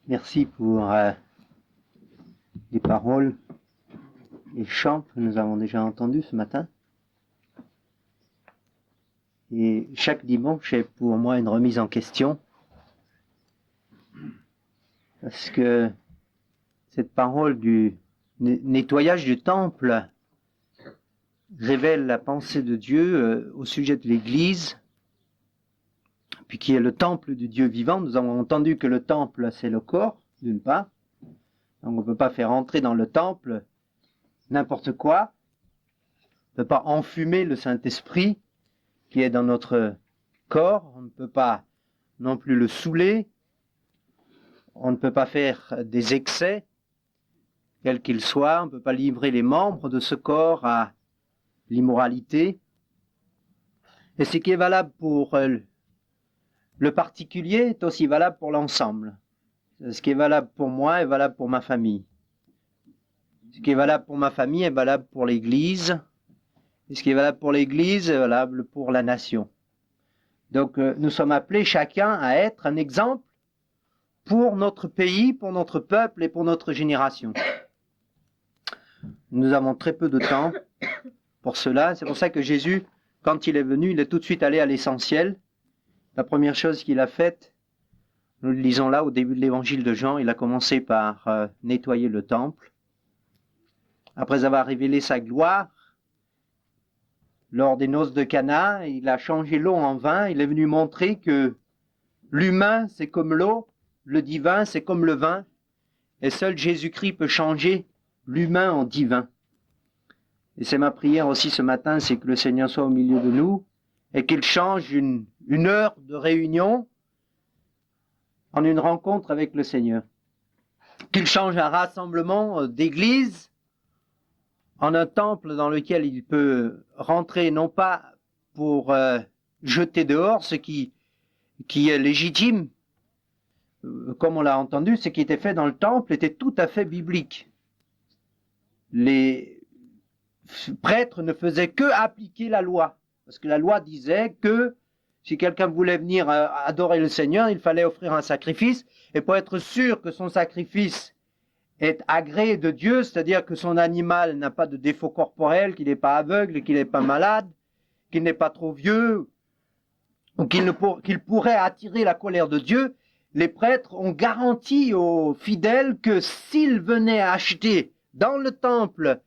Merci pour les paroles, les chants que nous avons déjà entendus ce matin. Et chaque dimanche est pour moi une remise en question. Parce que cette parole du nettoyage du temple révèle la pensée de Dieu au sujet de l'Église, puis qui est le temple du Dieu vivant. Nous avons entendu que le temple, c'est le corps, d'une part. Donc on ne peut pas faire entrer dans le temple n'importe quoi. On ne peut pas enfumer le Saint-Esprit qui est dans notre corps. On ne peut pas non plus le saouler. On ne peut pas faire des excès, quels qu'ils soient. On ne peut pas livrer les membres de ce corps à l'immoralité. Et ce qui est valable pour le particulier est aussi valable pour l'ensemble. Ce qui est valable pour moi est valable pour ma famille. Ce qui est valable pour ma famille est valable pour l'Église. Et ce qui est valable pour l'Église est valable pour la nation. Donc nous sommes appelés chacun à être un exemple pour notre pays, pour notre peuple et pour notre génération. Nous avons très peu de temps pour cela. C'est pour ça que Jésus, quand il est venu, il est tout de suite allé à l'essentiel. La première chose qu'il a faite, nous le lisons là au début de l'évangile de Jean, il a commencé par nettoyer le temple. Après avoir révélé sa gloire, lors des noces de Cana, il a changé l'eau en vin. Il est venu montrer que l'humain, c'est comme l'eau, le divin, c'est comme le vin, et seul Jésus-Christ peut changer l'humain en divin. Et c'est ma prière aussi ce matin, c'est que le Seigneur soit au milieu de nous, et qu'il change une heure de réunion en une rencontre avec le Seigneur. Qu'il change un rassemblement d'église en un temple dans lequel il peut rentrer, non pas pour jeter dehors ce qui est légitime, comme on l'a entendu, ce qui était fait dans le temple était tout à fait biblique. Les prêtres ne faisaient que appliquer la loi, parce que la loi disait que si quelqu'un voulait venir adorer le Seigneur, il fallait offrir un sacrifice, et pour être sûr que son sacrifice est agréé de Dieu, c'est-à-dire que son animal n'a pas de défaut corporel, qu'il n'est pas aveugle, qu'il n'est pas malade, qu'il n'est pas trop vieux, ou qu'il pourrait attirer la colère de Dieu, les prêtres ont garanti aux fidèles que s'ils venaient acheter dans le temple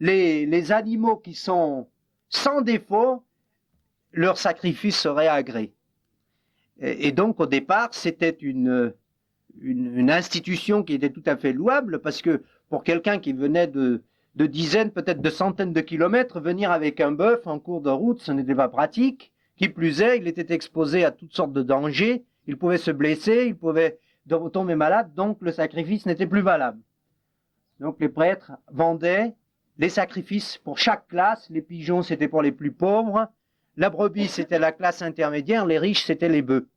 les animaux qui sont sans défaut, leur sacrifice serait agréé. Et donc au départ, c'était une institution qui était tout à fait louable, parce que pour quelqu'un qui venait de dizaines, peut-être de centaines de kilomètres, venir avec un bœuf en cours de route, ce n'était pas pratique. Qui plus est, il était exposé à toutes sortes de dangers, il pouvait se blesser, il pouvait tomber malade, donc le sacrifice n'était plus valable. Donc les prêtres vendaient les sacrifices pour chaque classe. Les pigeons, c'était pour les plus pauvres, la brebis, c'était la classe intermédiaire, les riches, c'était les bœufs.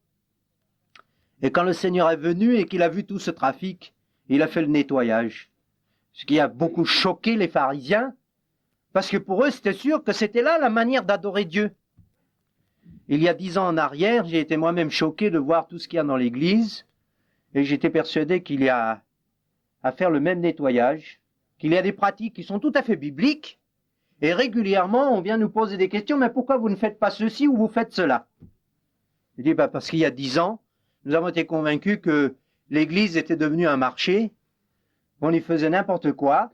Et quand le Seigneur est venu et qu'il a vu tout ce trafic, il a fait le nettoyage. Ce qui a beaucoup choqué les pharisiens, parce que pour eux, c'était sûr que c'était là la manière d'adorer Dieu. Il y a 10 ans en arrière, j'ai été moi-même choqué de voir tout ce qu'il y a dans l'Église, et j'étais persuadé qu'il y a à faire le même nettoyage, qu'il y a des pratiques qui sont tout à fait bibliques, et régulièrement, on vient nous poser des questions, mais pourquoi vous ne faites pas ceci ou vous faites cela? Je dis, parce qu'il y a 10 ans, nous avons été convaincus que l'Église était devenue un marché, on y faisait n'importe quoi.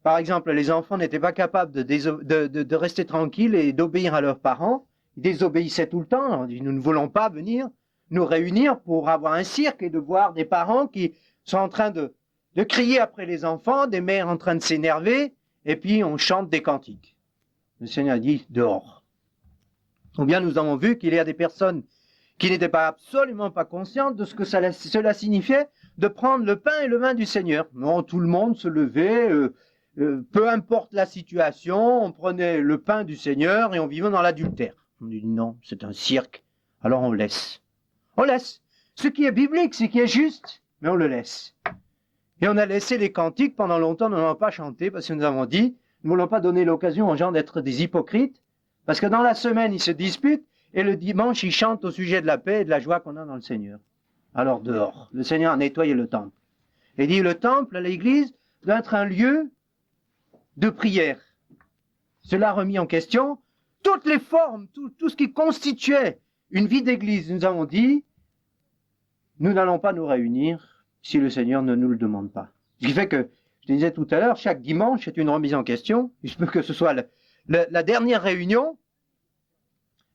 Par exemple, les enfants n'étaient pas capables de rester tranquilles et d'obéir à leurs parents. Ils désobéissaient tout le temps. On dit, nous ne voulons pas venir nous réunir pour avoir un cirque et de voir des parents qui sont en train de crier après les enfants, des mères en train de s'énerver, et puis on chante des cantiques. Le Seigneur a dit, dehors. Ou bien nous avons vu qu'il y a des personnes qui n'étaient absolument pas conscientes de ce que cela signifiait de prendre le pain et le vin du Seigneur. Non, tout le monde se levait, peu importe la situation, on prenait le pain du Seigneur et on vivait dans l'adultère. On dit non, c'est un cirque, alors on laisse. On laisse. Ce qui est biblique, ce qui est juste, mais on le laisse. Et on a laissé les cantiques pendant longtemps, nous n'en avons pas chanté, parce que nous avons dit, nous ne voulons pas donner l'occasion aux gens d'être des hypocrites, parce que dans la semaine, ils se disputent, et le dimanche, ils chantent au sujet de la paix et de la joie qu'on a dans le Seigneur. Alors dehors, le Seigneur a nettoyé le temple. Et dit, le temple, l'église, doit être un lieu de prière. Cela a remis en question toutes les formes, tout ce qui constituait une vie d'église. Nous avons dit, nous n'allons pas nous réunir si le Seigneur ne nous le demande pas. Ce qui fait que, je disais tout à l'heure, chaque dimanche est une remise en question. Il se peut que ce soit la dernière réunion.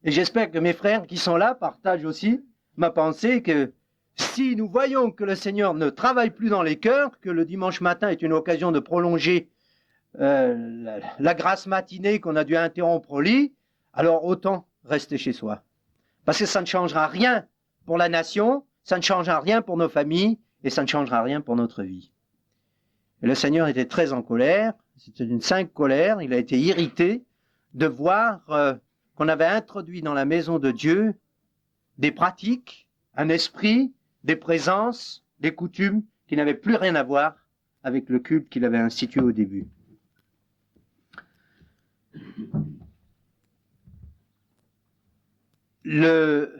Et j'espère que mes frères qui sont là partagent aussi ma pensée que si nous voyons que le Seigneur ne travaille plus dans les cœurs, que le dimanche matin est une occasion de prolonger la grasse matinée qu'on a dû interrompre au lit, alors autant rester chez soi. Parce que ça ne changera rien pour la nation, ça ne changera rien pour nos familles, et ça ne changera rien pour notre vie. Et le Seigneur était très en colère, c'était une sainte colère, il a été irrité de voir qu'on avait introduit dans la maison de Dieu des pratiques, un esprit, des présences, des coutumes qui n'avaient plus rien à voir avec le culte qu'il avait institué au début. Le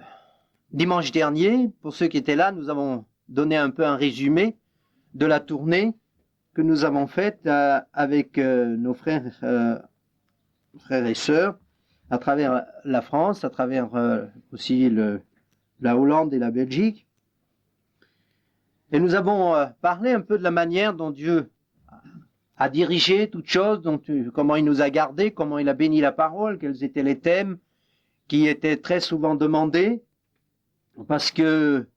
dimanche dernier, pour ceux qui étaient là, nous avons donné un peu un résumé de la tournée que nous avons faite avec nos frères et sœurs à travers la France, à travers aussi la Hollande et la Belgique. Et nous avons parlé un peu de la manière dont Dieu a dirigé toutes choses, comment il nous a gardés, comment il a béni la parole, quels étaient les thèmes qui étaient très souvent demandés, parce que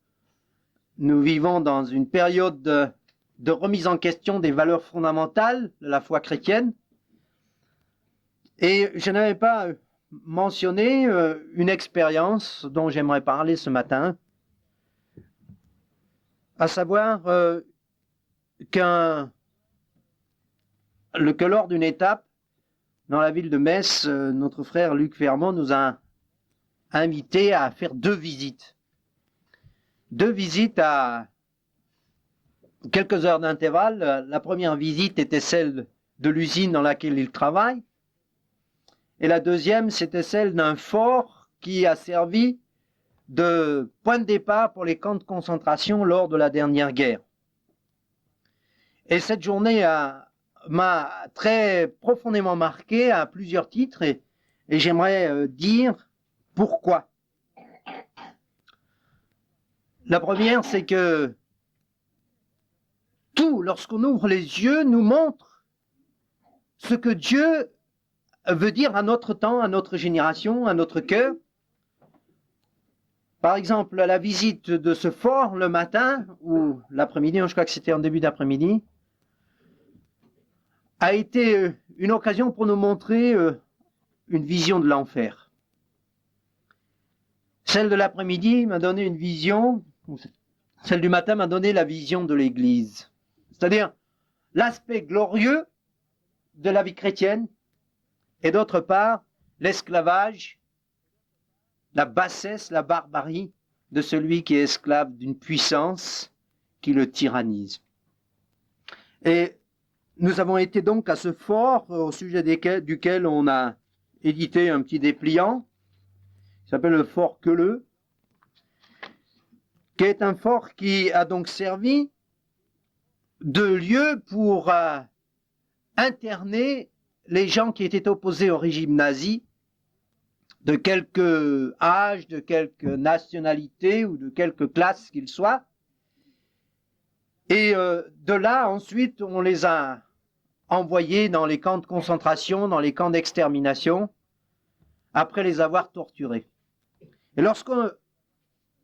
nous vivons dans une période de remise en question des valeurs fondamentales de la foi chrétienne. Et je n'avais pas mentionné une expérience dont j'aimerais parler ce matin, à savoir que lors d'une étape dans la ville de Metz, notre frère Luc Fermont nous a invités à faire 2 visites. 2 visites à quelques heures d'intervalle. La première visite était celle de l'usine dans laquelle il travaille. Et la deuxième, c'était celle d'un fort qui a servi de point de départ pour les camps de concentration lors de la dernière guerre. Et cette journée m'a très profondément marqué à plusieurs titres et j'aimerais dire pourquoi. La première, c'est que tout, lorsqu'on ouvre les yeux, nous montre ce que Dieu veut dire à notre temps, à notre génération, à notre cœur. Par exemple, la visite de ce fort le matin ou l'après-midi, je crois que c'était en début d'après-midi, a été une occasion pour nous montrer une vision de l'enfer. Celle de l'après-midi m'a donné une vision, celle du matin m'a donné la vision de l'Église. C'est-à-dire l'aspect glorieux de la vie chrétienne et d'autre part l'esclavage, la bassesse, la barbarie de celui qui est esclave d'une puissance qui le tyrannise. Et nous avons été donc à ce fort au sujet duquel on a édité un petit dépliant, qui s'appelle le fort Queuleux, qui est un fort qui a donc servi de lieu pour interner les gens qui étaient opposés au régime nazi, de quelque âge, de quelque nationalité ou de quelque classe qu'ils soient. Et de là, ensuite, on les a envoyés dans les camps de concentration, dans les camps d'extermination, après les avoir torturés. Et lorsque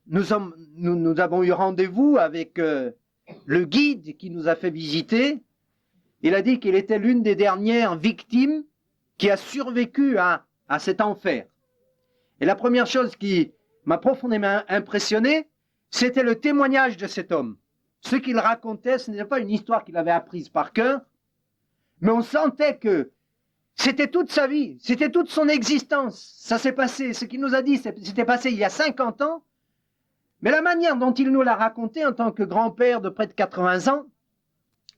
nous avons eu rendez-vous avec le guide qui nous a fait visiter, il a dit qu'il était l'une des dernières victimes qui a survécu à cet enfer. Et la première chose qui m'a profondément impressionné, c'était le témoignage de cet homme. Ce qu'il racontait, ce n'était pas une histoire qu'il avait apprise par cœur, mais on sentait que c'était toute sa vie, c'était toute son existence. Ça s'est passé, ce qu'il nous a dit, c'était passé il y a 50 ans, mais la manière dont il nous l'a raconté en tant que grand-père de près de 80 ans,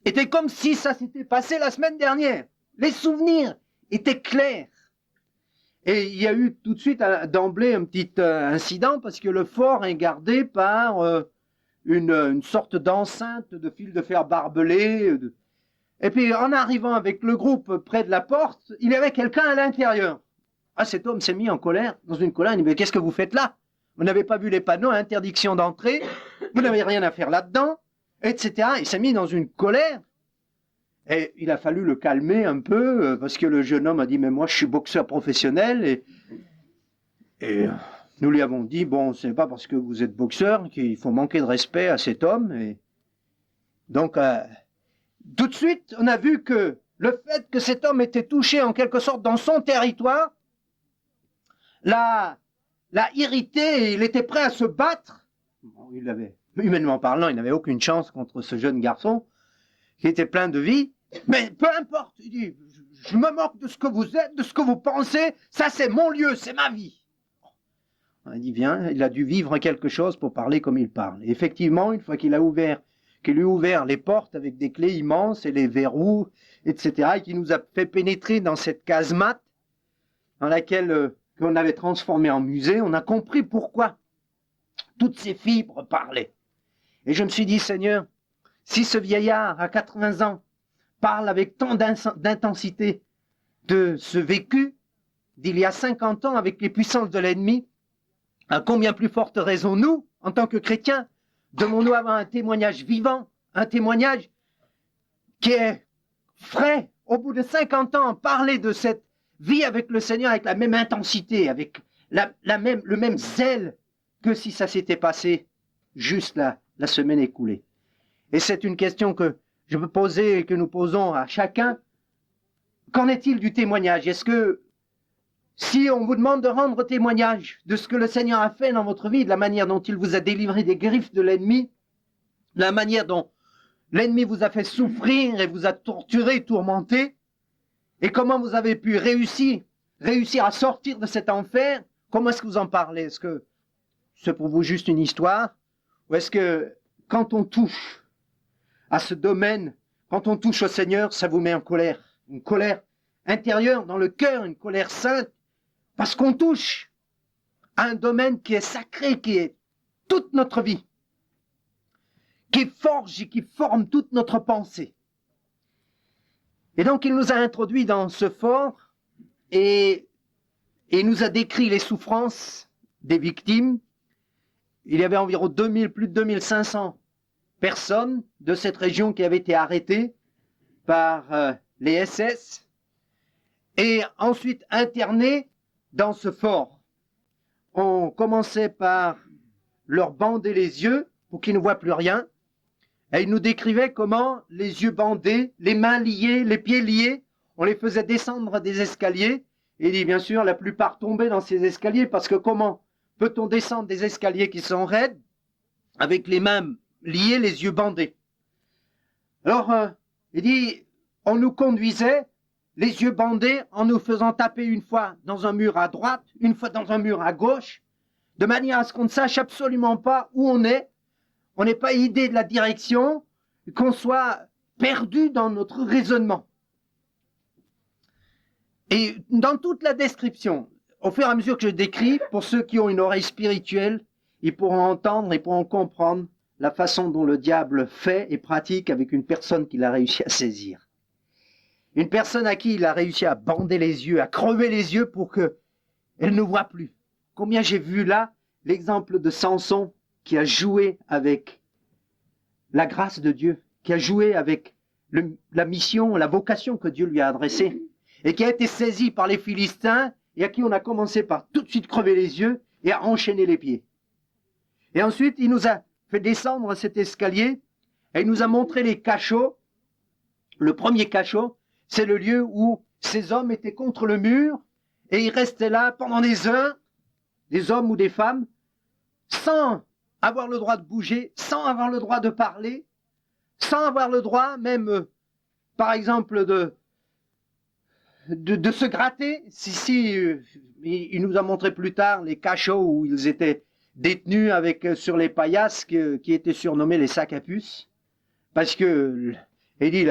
était comme si ça s'était passé la semaine dernière. Les souvenirs étaient clairs. Et il y a eu tout de suite d'emblée un petit incident parce que le fort est gardé par une sorte d'enceinte de fil de fer barbelé. Et puis, en arrivant avec le groupe près de la porte, il y avait quelqu'un à l'intérieur. Ah, cet homme s'est mis en colère, dans une colère. Il dit, mais qu'est-ce que vous faites là? Vous n'avez pas vu les panneaux, interdiction d'entrée, vous n'avez rien à faire là-dedans, etc. Il s'est mis dans une colère. Et il a fallu le calmer un peu, parce que le jeune homme a dit, mais moi, je suis boxeur professionnel, et nous lui avons dit, bon, c'est pas parce que vous êtes boxeur qu'il faut manquer de respect à cet homme. Et donc, tout de suite, on a vu que le fait que cet homme était touché en quelque sorte dans son territoire l'a irrité et il était prêt à se battre. Bon, humainement parlant, il n'avait aucune chance contre ce jeune garçon qui était plein de vie. Mais peu importe, il dit, je me moque de ce que vous êtes, de ce que vous pensez, ça c'est mon lieu, c'est ma vie. On a dit, viens, il a dû vivre quelque chose pour parler comme il parle. Et effectivement, une fois qu'il lui a ouvert les portes avec des clés immenses et les verrous, etc., et qui nous a fait pénétrer dans cette casemate dans laquelle qu'on avait transformée en musée, on a compris pourquoi toutes ces fibres parlaient. Et je me suis dit, Seigneur, si ce vieillard à 80 ans parle avec tant d'intensité de ce vécu d'il y a 50 ans avec les puissances de l'ennemi, à combien plus forte raison nous, en tant que chrétiens, devons-nous avoir un témoignage vivant, un témoignage qui est frais, au bout de 50 ans, parler de cette vie avec le Seigneur avec la même intensité, avec le même zèle que si ça s'était passé juste la semaine écoulée. Et c'est une question que je peux poser et que nous posons à chacun. Qu'en est-il du témoignage? Est-ce que si on vous demande de rendre témoignage de ce que le Seigneur a fait dans votre vie, de la manière dont il vous a délivré des griffes de l'ennemi, de la manière dont l'ennemi vous a fait souffrir et vous a torturé, tourmenté, et comment vous avez pu réussir à sortir de cet enfer, comment est-ce que vous en parlez? Est-ce que c'est pour vous juste une histoire? Ou est-ce que quand on touche à ce domaine, quand on touche au Seigneur, ça vous met en colère? Une colère intérieure dans le cœur, une colère sainte, parce qu'on touche à un domaine qui est sacré, qui est toute notre vie, qui forge et qui forme toute notre pensée. Et donc il nous a introduits dans ce fort et nous a décrit les souffrances des victimes. Il y avait environ plus de 2500 personnes de cette région qui avaient été arrêtées par les SS et ensuite internées dans ce fort. On commençait par leur bander les yeux pour qu'ils ne voient plus rien. Et il nous décrivait comment, les yeux bandés, les mains liées, les pieds liés, on les faisait descendre des escaliers. Et il dit, bien sûr, la plupart tombaient dans ces escaliers, parce que comment peut-on descendre des escaliers qui sont raides avec les mains liées, les yeux bandés? Alors, il dit, on nous conduisait, les yeux bandés, en nous faisant taper une fois dans un mur à droite, une fois dans un mur à gauche, de manière à ce qu'on ne sache absolument pas où on est. On n'ait pas idée de la direction, qu'on soit perdu dans notre raisonnement. Et dans toute la description, au fur et à mesure que je décris, pour ceux qui ont une oreille spirituelle, ils pourront entendre et pourront comprendre la façon dont le diable fait et pratique avec une personne qu'il a réussi à saisir. Une personne à qui il a réussi à bander les yeux, à crever les yeux pour qu'elle ne voit plus. Combien j'ai vu là l'exemple de Samson, qui a joué avec la grâce de Dieu, qui a joué avec la mission, la vocation que Dieu lui a adressée, et qui a été saisi par les Philistins, et à qui on a commencé par tout de suite crever les yeux et à enchaîner les pieds. Et ensuite, il nous a fait descendre cet escalier, et il nous a montré les cachots. Le premier cachot, c'est le lieu où ces hommes étaient contre le mur, et ils restaient là pendant des heures, des hommes ou des femmes, sans avoir le droit de bouger, sans avoir le droit de parler, sans avoir le droit même, par exemple, de se gratter. Il nous a montré plus tard les cachots où ils étaient détenus avec sur les paillasses qui étaient surnommés les sacs à puces, parce que il dit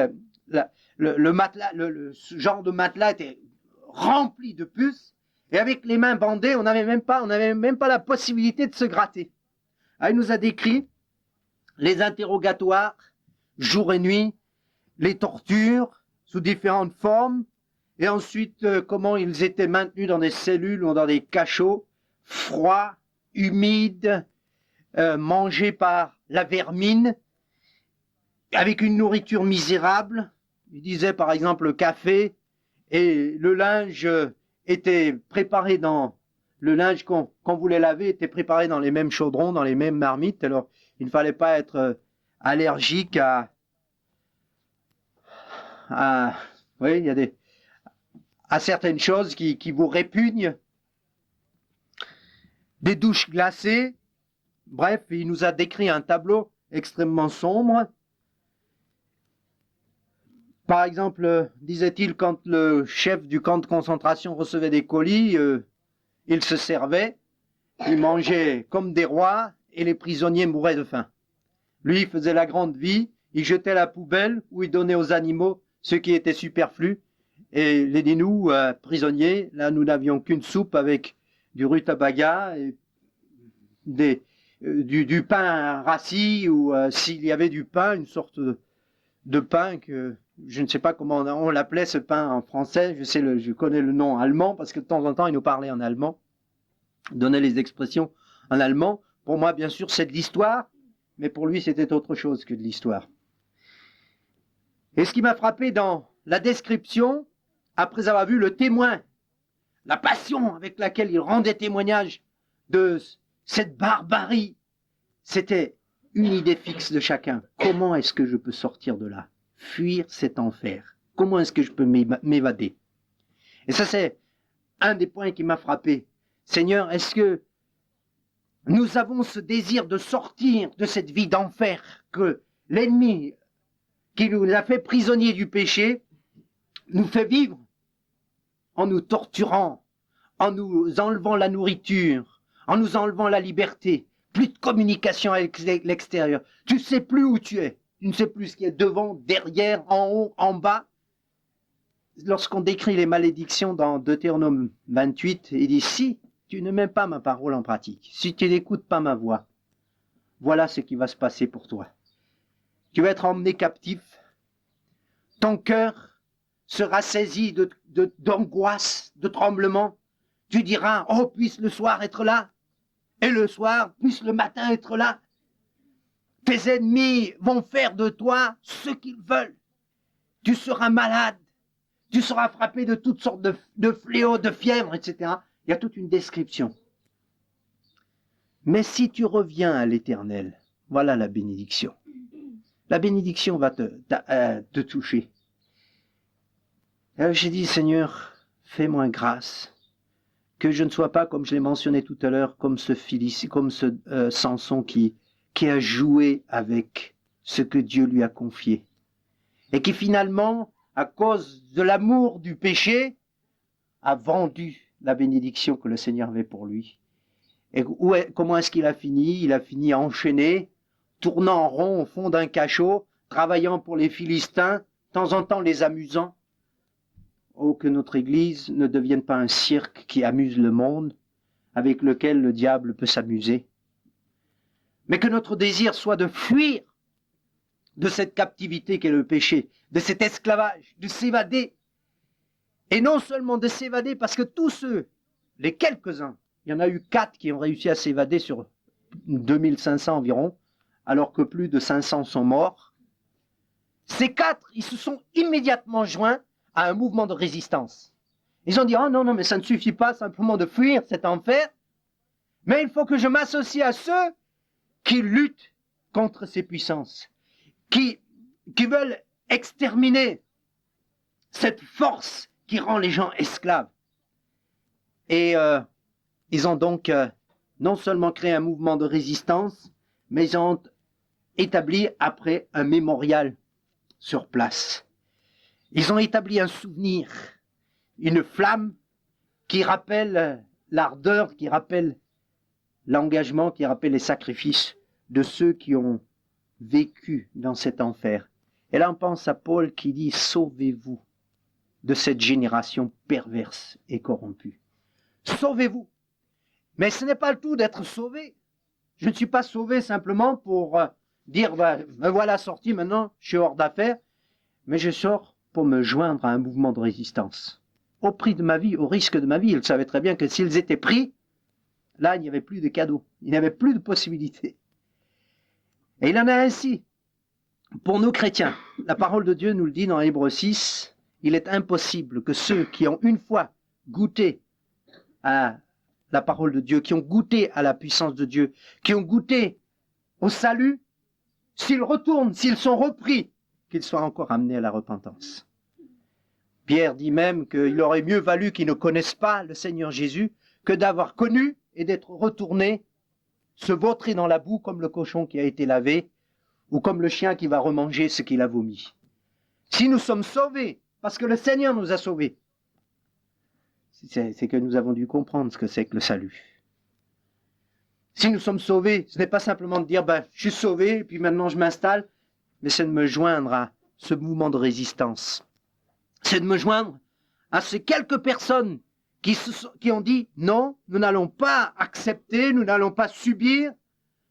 le matelas, ce genre de matelas était rempli de puces, et avec les mains bandées, on n'avait même pas la possibilité de se gratter. Ah, il nous a décrit les interrogatoires, jour et nuit, les tortures sous différentes formes, et ensuite comment ils étaient maintenus dans des cellules ou dans des cachots, froids, humides, mangés par la vermine, avec une nourriture misérable. Il disait par exemple le café, et le linge était préparé dans... Le linge qu'on voulait laver était préparé dans les mêmes chaudrons, dans les mêmes marmites. Alors, il ne fallait pas être allergique oui, il y a à certaines choses qui vous répugnent. Des douches glacées. Bref, il nous a décrit un tableau extrêmement sombre. Par exemple, disait-il, quand le chef du camp de concentration recevait des colis, il se servait, il mangeait comme des rois et les prisonniers mouraient de faim. Lui, il faisait la grande vie, il jetait à la poubelle ou il donnait aux animaux ce qui était superflu. Et nous, prisonniers, là, nous n'avions qu'une soupe avec du rutabaga et du pain rassis ou s'il y avait du pain, une sorte de pain que je ne sais pas comment on l'appelait ce pain en français, je connais le nom allemand parce que de temps en temps il nous parlait en allemand, donnait les expressions en allemand. Pour moi, bien sûr, c'est de l'histoire, mais pour lui, c'était autre chose que de l'histoire. Et ce qui m'a frappé dans la description, après avoir vu le témoin, la passion avec laquelle il rendait témoignage de cette barbarie, c'était une idée fixe de chacun. Comment est-ce que je peux sortir de là? Fuir cet enfer. Comment est-ce que je peux m'évader? Et ça, c'est un des points qui m'a frappé. Seigneur, est-ce que nous avons ce désir de sortir de cette vie d'enfer que l'ennemi qui nous a fait prisonniers du péché nous fait vivre en nous torturant, en nous enlevant la nourriture, en nous enlevant la liberté, plus de communication avec l'extérieur. Tu ne sais plus où tu es. Tu ne sais plus ce qui est devant, derrière, en haut, en bas. Lorsqu'on décrit les malédictions dans Deutéronome 28, il dit, si tu ne mets pas ma parole en pratique, si tu n'écoutes pas ma voix, voilà ce qui va se passer pour toi. Tu vas être emmené captif. Ton cœur sera saisi d'angoisse, de tremblement. Tu diras, oh, puisse le soir être là. Et le soir, puisse le matin être là. Tes ennemis vont faire de toi ce qu'ils veulent. Tu seras malade. Tu seras frappé de toutes sortes de fléaux, de fièvres, etc. Il y a toute une description. Mais si tu reviens à l'Éternel, voilà la bénédiction. La bénédiction va te toucher. J'ai dit, Seigneur, fais-moi grâce, que je ne sois pas, comme je l'ai mentionné tout à l'heure, comme ce Samson qui a joué avec ce que Dieu lui a confié. Et qui finalement, à cause de l'amour du péché, a vendu la bénédiction que le Seigneur avait pour lui. Et comment est-ce qu'il a fini? Il a fini enchaîné, tournant en rond au fond d'un cachot, travaillant pour les Philistins, de temps en temps les amusant. Oh, que notre Église ne devienne pas un cirque qui amuse le monde, avec lequel le diable peut s'amuser. Mais que notre désir soit de fuir de cette captivité qu'est le péché, de cet esclavage, de s'évader. Et non seulement de s'évader, parce que tous ceux, les quelques-uns, il y en a eu 4 qui ont réussi à s'évader sur 2500 environ, alors que plus de 500 sont morts. Ces 4, ils se sont immédiatement joints à un mouvement de résistance. Ils ont dit, oh non, mais ça ne suffit pas simplement de fuir cet enfer, mais il faut que je m'associe à ceux qui luttent contre ces puissances, qui veulent exterminer cette force qui rend les gens esclaves. Et ils ont donc non seulement créé un mouvement de résistance, mais ils ont établi après un mémorial sur place. Ils ont établi un souvenir, une flamme qui rappelle l'ardeur, qui rappelle l'engagement, qui rappelle les sacrifices de ceux qui ont vécu dans cet enfer. Et là, on pense à Paul qui dit « Sauvez-vous de cette génération perverse et corrompue. » Sauvez-vous. Mais ce n'est pas le tout d'être sauvé. Je ne suis pas sauvé simplement pour dire, me voilà sorti maintenant, je suis hors d'affaires, mais je sors pour me joindre à un mouvement de résistance. Au prix de ma vie, au risque de ma vie. Ils savaient très bien que s'ils étaient pris, là, il n'y avait plus de cadeaux, il n'y avait plus de possibilités. Et il en a ainsi. Pour nous chrétiens, la parole de Dieu nous le dit dans Hébreux 6, il est impossible que ceux qui ont une fois goûté à la parole de Dieu, qui ont goûté à la puissance de Dieu, qui ont goûté au salut, s'ils retournent, s'ils sont repris, qu'ils soient encore amenés à la repentance. Pierre dit même qu'il aurait mieux valu qu'ils ne connaissent pas le Seigneur Jésus que d'avoir connu et d'être retournés, se vautrer dans la boue comme le cochon qui a été lavé, ou comme le chien qui va remanger ce qu'il a vomi. Si nous sommes sauvés, parce que le Seigneur nous a sauvés, c'est que nous avons dû comprendre ce que c'est que le salut. Si nous sommes sauvés, ce n'est pas simplement de dire, je suis sauvé, et puis maintenant je m'installe, mais c'est de me joindre à ce mouvement de résistance. C'est de me joindre à ces quelques personnes qui ont dit, non, nous n'allons pas accepter, nous n'allons pas subir,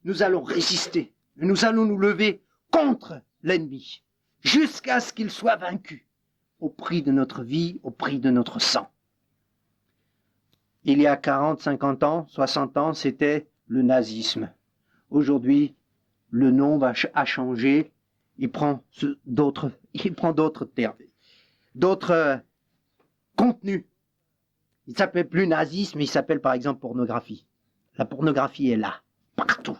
nous allons résister. Nous allons nous lever contre l'ennemi, jusqu'à ce qu'il soit vaincu, au prix de notre vie, au prix de notre sang. Il y a 40, 50 ans, 60 ans, c'était le nazisme. Aujourd'hui, le nom a changé, il prend d'autres termes, d'autres contenus. Il ne s'appelle plus nazisme, il s'appelle par exemple pornographie. La pornographie est là, partout.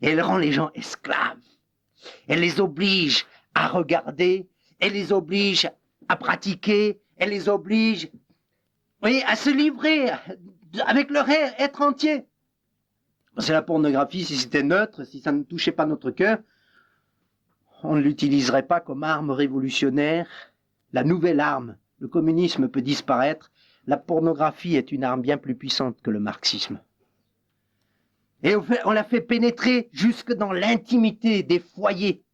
Et elle rend les gens esclaves. Elle les oblige à regarder, elle les oblige à pratiquer, elle les oblige à se livrer avec leur être entier. C'est la pornographie, si c'était neutre, si ça ne touchait pas notre cœur, on ne l'utiliserait pas comme arme révolutionnaire. La nouvelle arme, le communisme peut disparaître, la pornographie est une arme bien plus puissante que le marxisme. Et on l'a fait pénétrer jusque dans l'intimité des foyers.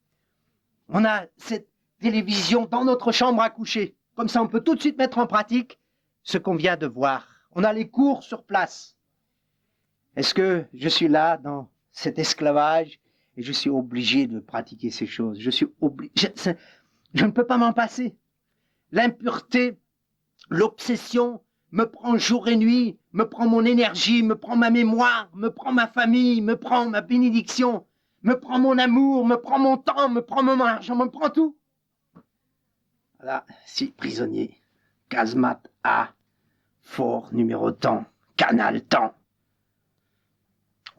On a cette télévision dans notre chambre à coucher. Comme ça, on peut tout de suite mettre en pratique ce qu'on vient de voir. On a les cours sur place. Est-ce que je suis là dans cet esclavage et je suis obligé de pratiquer ces choses? Je ne peux pas m'en passer. L'impureté, l'obsession me prend jour et nuit, me prend mon énergie, me prend ma mémoire, me prend ma famille, me prend ma bénédiction, me prend mon amour, me prend mon temps, me prend mon argent, me prend tout. Voilà, 6 prisonniers. Casemate A, fort numéro temps, canal temps.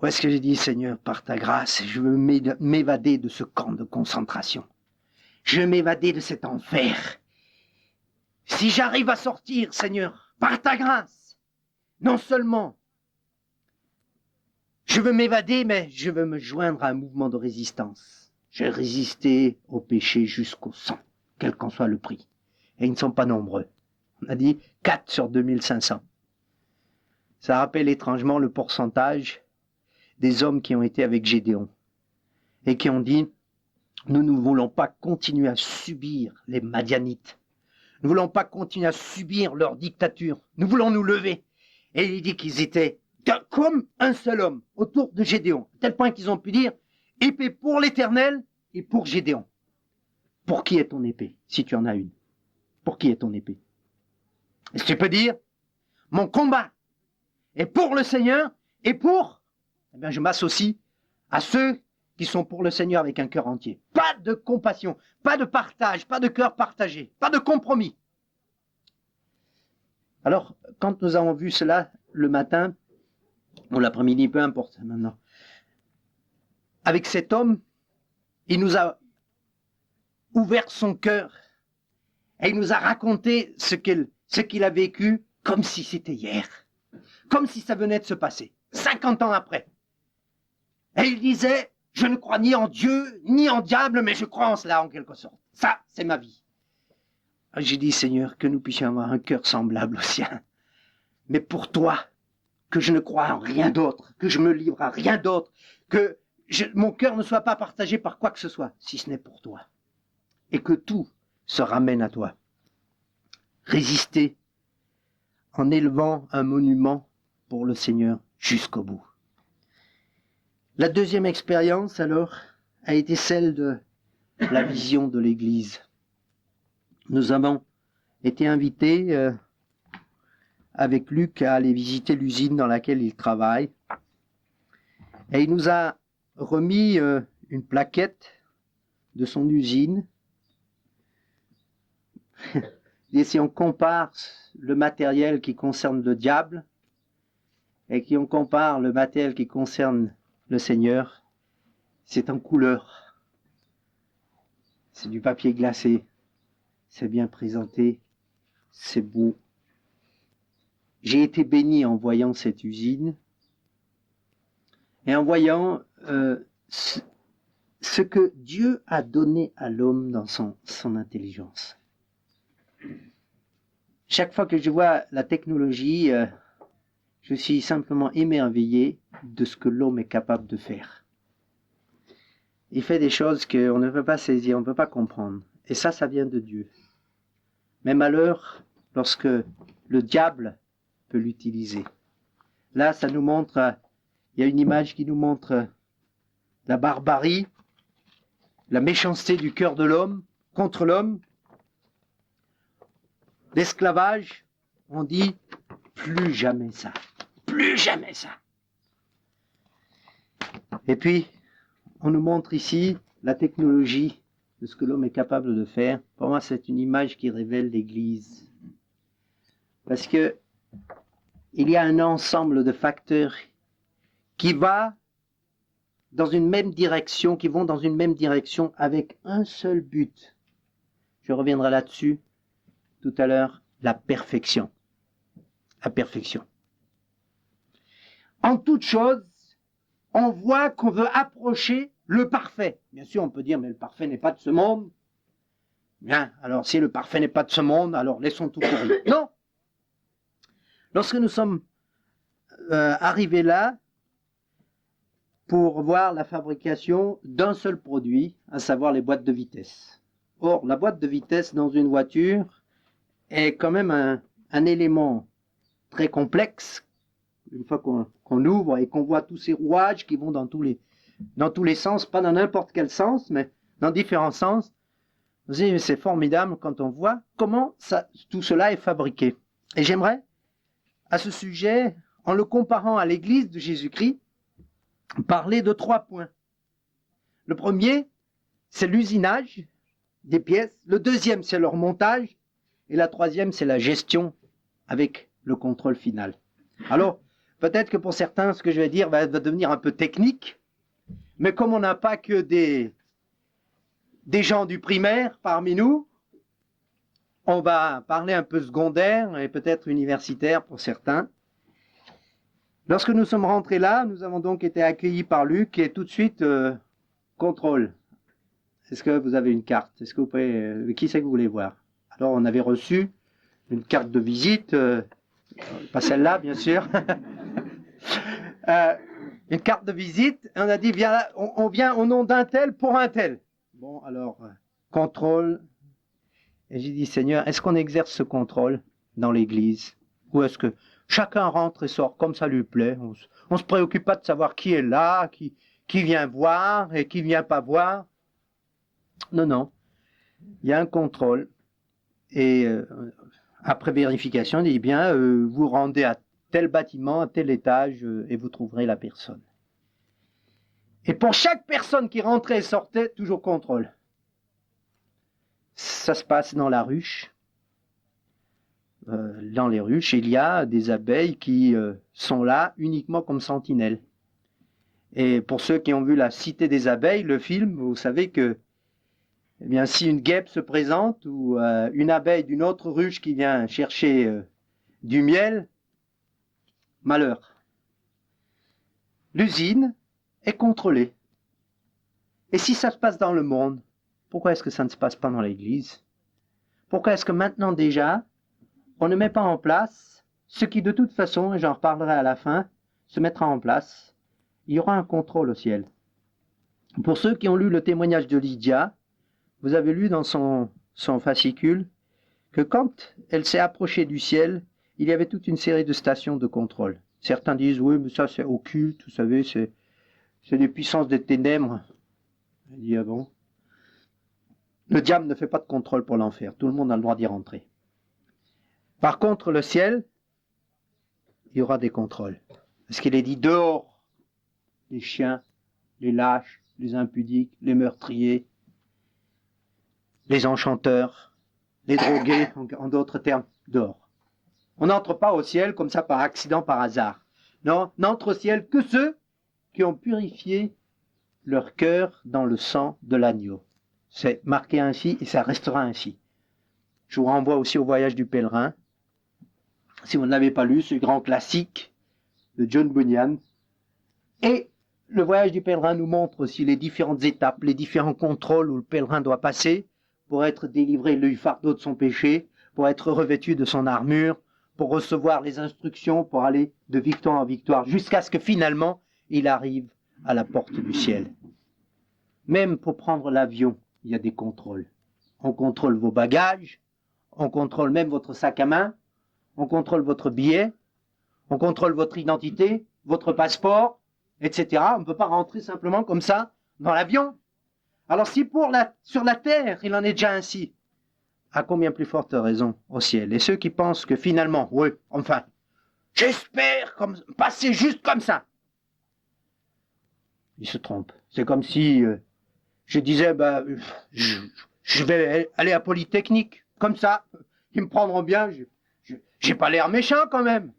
Où est-ce que j'ai dit, Seigneur, par ta grâce, je veux m'évader de ce camp de concentration. Je veux m'évader de cet enfer. Si j'arrive à sortir, Seigneur, par ta grâce, non seulement je veux m'évader, mais je veux me joindre à un mouvement de résistance. Je vais résister au péché jusqu'au sang, quel qu'en soit le prix. Et ils ne sont pas nombreux. On a dit 4 sur 2500. Ça rappelle étrangement le pourcentage des hommes qui ont été avec Gédéon et qui ont dit, nous ne voulons pas continuer à subir les Madianites. Nous ne voulons pas continuer à subir leur dictature. Nous voulons nous lever. Et il dit qu'ils étaient comme un seul homme autour de Gédéon. À tel point qu'ils ont pu dire, épée pour l'Éternel et pour Gédéon. Pour qui est ton épée, si tu en as une? Pour qui est ton épée? Est-ce que tu peux dire, mon combat est pour le Seigneur et pour, je m'associe à ceux qui sont pour le Seigneur avec un cœur entier. Pas de compassion, pas de partage, pas de cœur partagé, pas de compromis. Alors, quand nous avons vu cela le matin, ou l'après-midi, peu importe maintenant, avec cet homme, il nous a ouvert son cœur et il nous a raconté ce qu'il a vécu comme si c'était hier, comme si ça venait de se passer, 50 ans après. Et il disait, je ne crois ni en Dieu, ni en diable, mais je crois en cela en quelque sorte. Ça, c'est ma vie. J'ai dit, Seigneur, que nous puissions avoir un cœur semblable au sien. Mais pour toi, que je ne crois en rien d'autre, que je me livre à rien d'autre, que mon cœur ne soit pas partagé par quoi que ce soit, si ce n'est pour toi. Et que tout se ramène à toi. Résister en élevant un monument pour le Seigneur jusqu'au bout. La deuxième expérience, alors, a été celle de la vision de l'Église. Nous avons été invités avec Luc à aller visiter l'usine dans laquelle il travaille. Et il nous a remis une plaquette de son usine. Et si on compare le matériel qui concerne le diable et si on compare le matériel qui concerne le Seigneur, c'est en couleur. C'est du papier glacé. C'est bien présenté. C'est beau. J'ai été béni en voyant cette usine et en voyant ce que Dieu a donné à l'homme dans son intelligence. Chaque fois que je vois la technologie, je suis simplement émerveillé de ce que l'homme est capable de faire. Il fait des choses qu'on ne peut pas saisir, on ne peut pas comprendre. Et ça vient de Dieu. Mais malheur lorsque le diable peut l'utiliser. Là, ça nous montre, il y a une image qui nous montre la barbarie, la méchanceté du cœur de l'homme contre l'homme. L'esclavage, on dit plus jamais ça, plus jamais ça. Et puis, on nous montre ici la technologie de ce que l'homme est capable de faire. Pour moi, c'est une image qui révèle l'Église. Parce que il y a un ensemble de facteurs qui vont dans une même direction avec un seul but. Je reviendrai là-dessus tout à l'heure, la perfection. La perfection. En toute chose, on voit qu'on veut approcher le parfait. Bien sûr, on peut dire, mais le parfait n'est pas de ce monde. Bien, alors si le parfait n'est pas de ce monde, alors laissons tout courir. Non. Lorsque nous sommes arrivés là, pour voir la fabrication d'un seul produit, à savoir les boîtes de vitesse. Or, la boîte de vitesse dans une voiture est quand même un élément très complexe. Une fois qu'on ouvre et qu'on voit tous ces rouages qui vont dans tous les sens, pas dans n'importe quel sens, mais dans différents sens, vous savez, c'est formidable quand on voit comment tout cela est fabriqué. Et j'aimerais, à ce sujet, en le comparant à l'Église de Jésus-Christ, parler de 3 points. Le premier, c'est l'usinage des pièces. Le deuxième, c'est leur montage. Et la troisième, c'est la gestion avec le contrôle final. Alors, peut-être que pour certains, ce que je vais dire va devenir un peu technique, mais comme on n'a pas que des gens du primaire parmi nous, on va parler un peu secondaire et peut-être universitaire pour certains. Lorsque nous sommes rentrés là, nous avons donc été accueillis par Luc et tout de suite, contrôle. Est-ce que vous avez une carte? Est-ce que vous pouvez, qui c'est que vous voulez voir? Alors on avait reçu une carte de visite, pas celle-là bien sûr, une carte de visite, et on a dit, viens là, on vient au nom d'un tel pour un tel. Bon alors, contrôle, et j'ai dit, Seigneur, est-ce qu'on exerce ce contrôle dans l'église? Ou est-ce que chacun rentre et sort comme ça lui plaît? On se préoccupe pas de savoir qui est là, qui vient voir et qui vient pas voir. Non, non. Il y a un contrôle. Et après vérification, on dit bien, vous rendez à tel bâtiment, à tel étage, et vous trouverez la personne. Et pour chaque personne qui rentrait et sortait, toujours contrôle. Ça se passe dans la ruche. Dans les ruches, il y a des abeilles qui sont là uniquement comme sentinelles. Et pour ceux qui ont vu La Cité des abeilles, le film, vous savez que eh bien, si une guêpe se présente ou une abeille d'une autre ruche qui vient chercher du miel, malheur. L'usine est contrôlée. Et si ça se passe dans le monde, pourquoi est-ce que ça ne se passe pas dans l'Église? Pourquoi est-ce que maintenant déjà, on ne met pas en place ce qui de toute façon, et j'en reparlerai à la fin, se mettra en place? Il y aura un contrôle au ciel. Pour ceux qui ont lu le témoignage de Lydia, vous avez lu dans son fascicule que quand elle s'est approchée du ciel, il y avait toute une série de stations de contrôle. Certains disent, oui, mais ça c'est occulte, vous savez, c'est des puissances des ténèbres. Il dit, ah bon? Le diable ne fait pas de contrôle pour l'enfer. Tout le monde a le droit d'y rentrer. Par contre, le ciel, il y aura des contrôles. Parce qu'il est dit dehors, les chiens, les lâches, les impudiques, les meurtriers, les enchanteurs, les drogués, en d'autres termes, dehors. On n'entre pas au ciel comme ça par accident, par hasard. Non, n'entre au ciel que ceux qui ont purifié leur cœur dans le sang de l'agneau. C'est marqué ainsi et ça restera ainsi. Je vous renvoie aussi au Voyage du pèlerin. Si vous ne l'avez pas lu, ce grand classique de John Bunyan. Et le Voyage du pèlerin nous montre aussi les différentes étapes, les différents contrôles où le pèlerin doit passer pour être délivré du fardeau de son péché, pour être revêtu de son armure, pour recevoir les instructions, pour aller de victoire en victoire, jusqu'à ce que finalement il arrive à la porte du ciel. Même pour prendre l'avion, il y a des contrôles. On contrôle vos bagages, on contrôle même votre sac à main, on contrôle votre billet, on contrôle votre identité, votre passeport, etc. On ne peut pas rentrer simplement comme ça dans l'avion. Alors si sur la terre, il en est déjà ainsi, à combien plus forte raison au ciel? Et ceux qui pensent que finalement, oui, enfin, j'espère passer juste comme ça, ils se trompent. C'est comme si je disais, je vais aller à Polytechnique, comme ça, ils me prendront bien, j'ai pas l'air méchant quand même.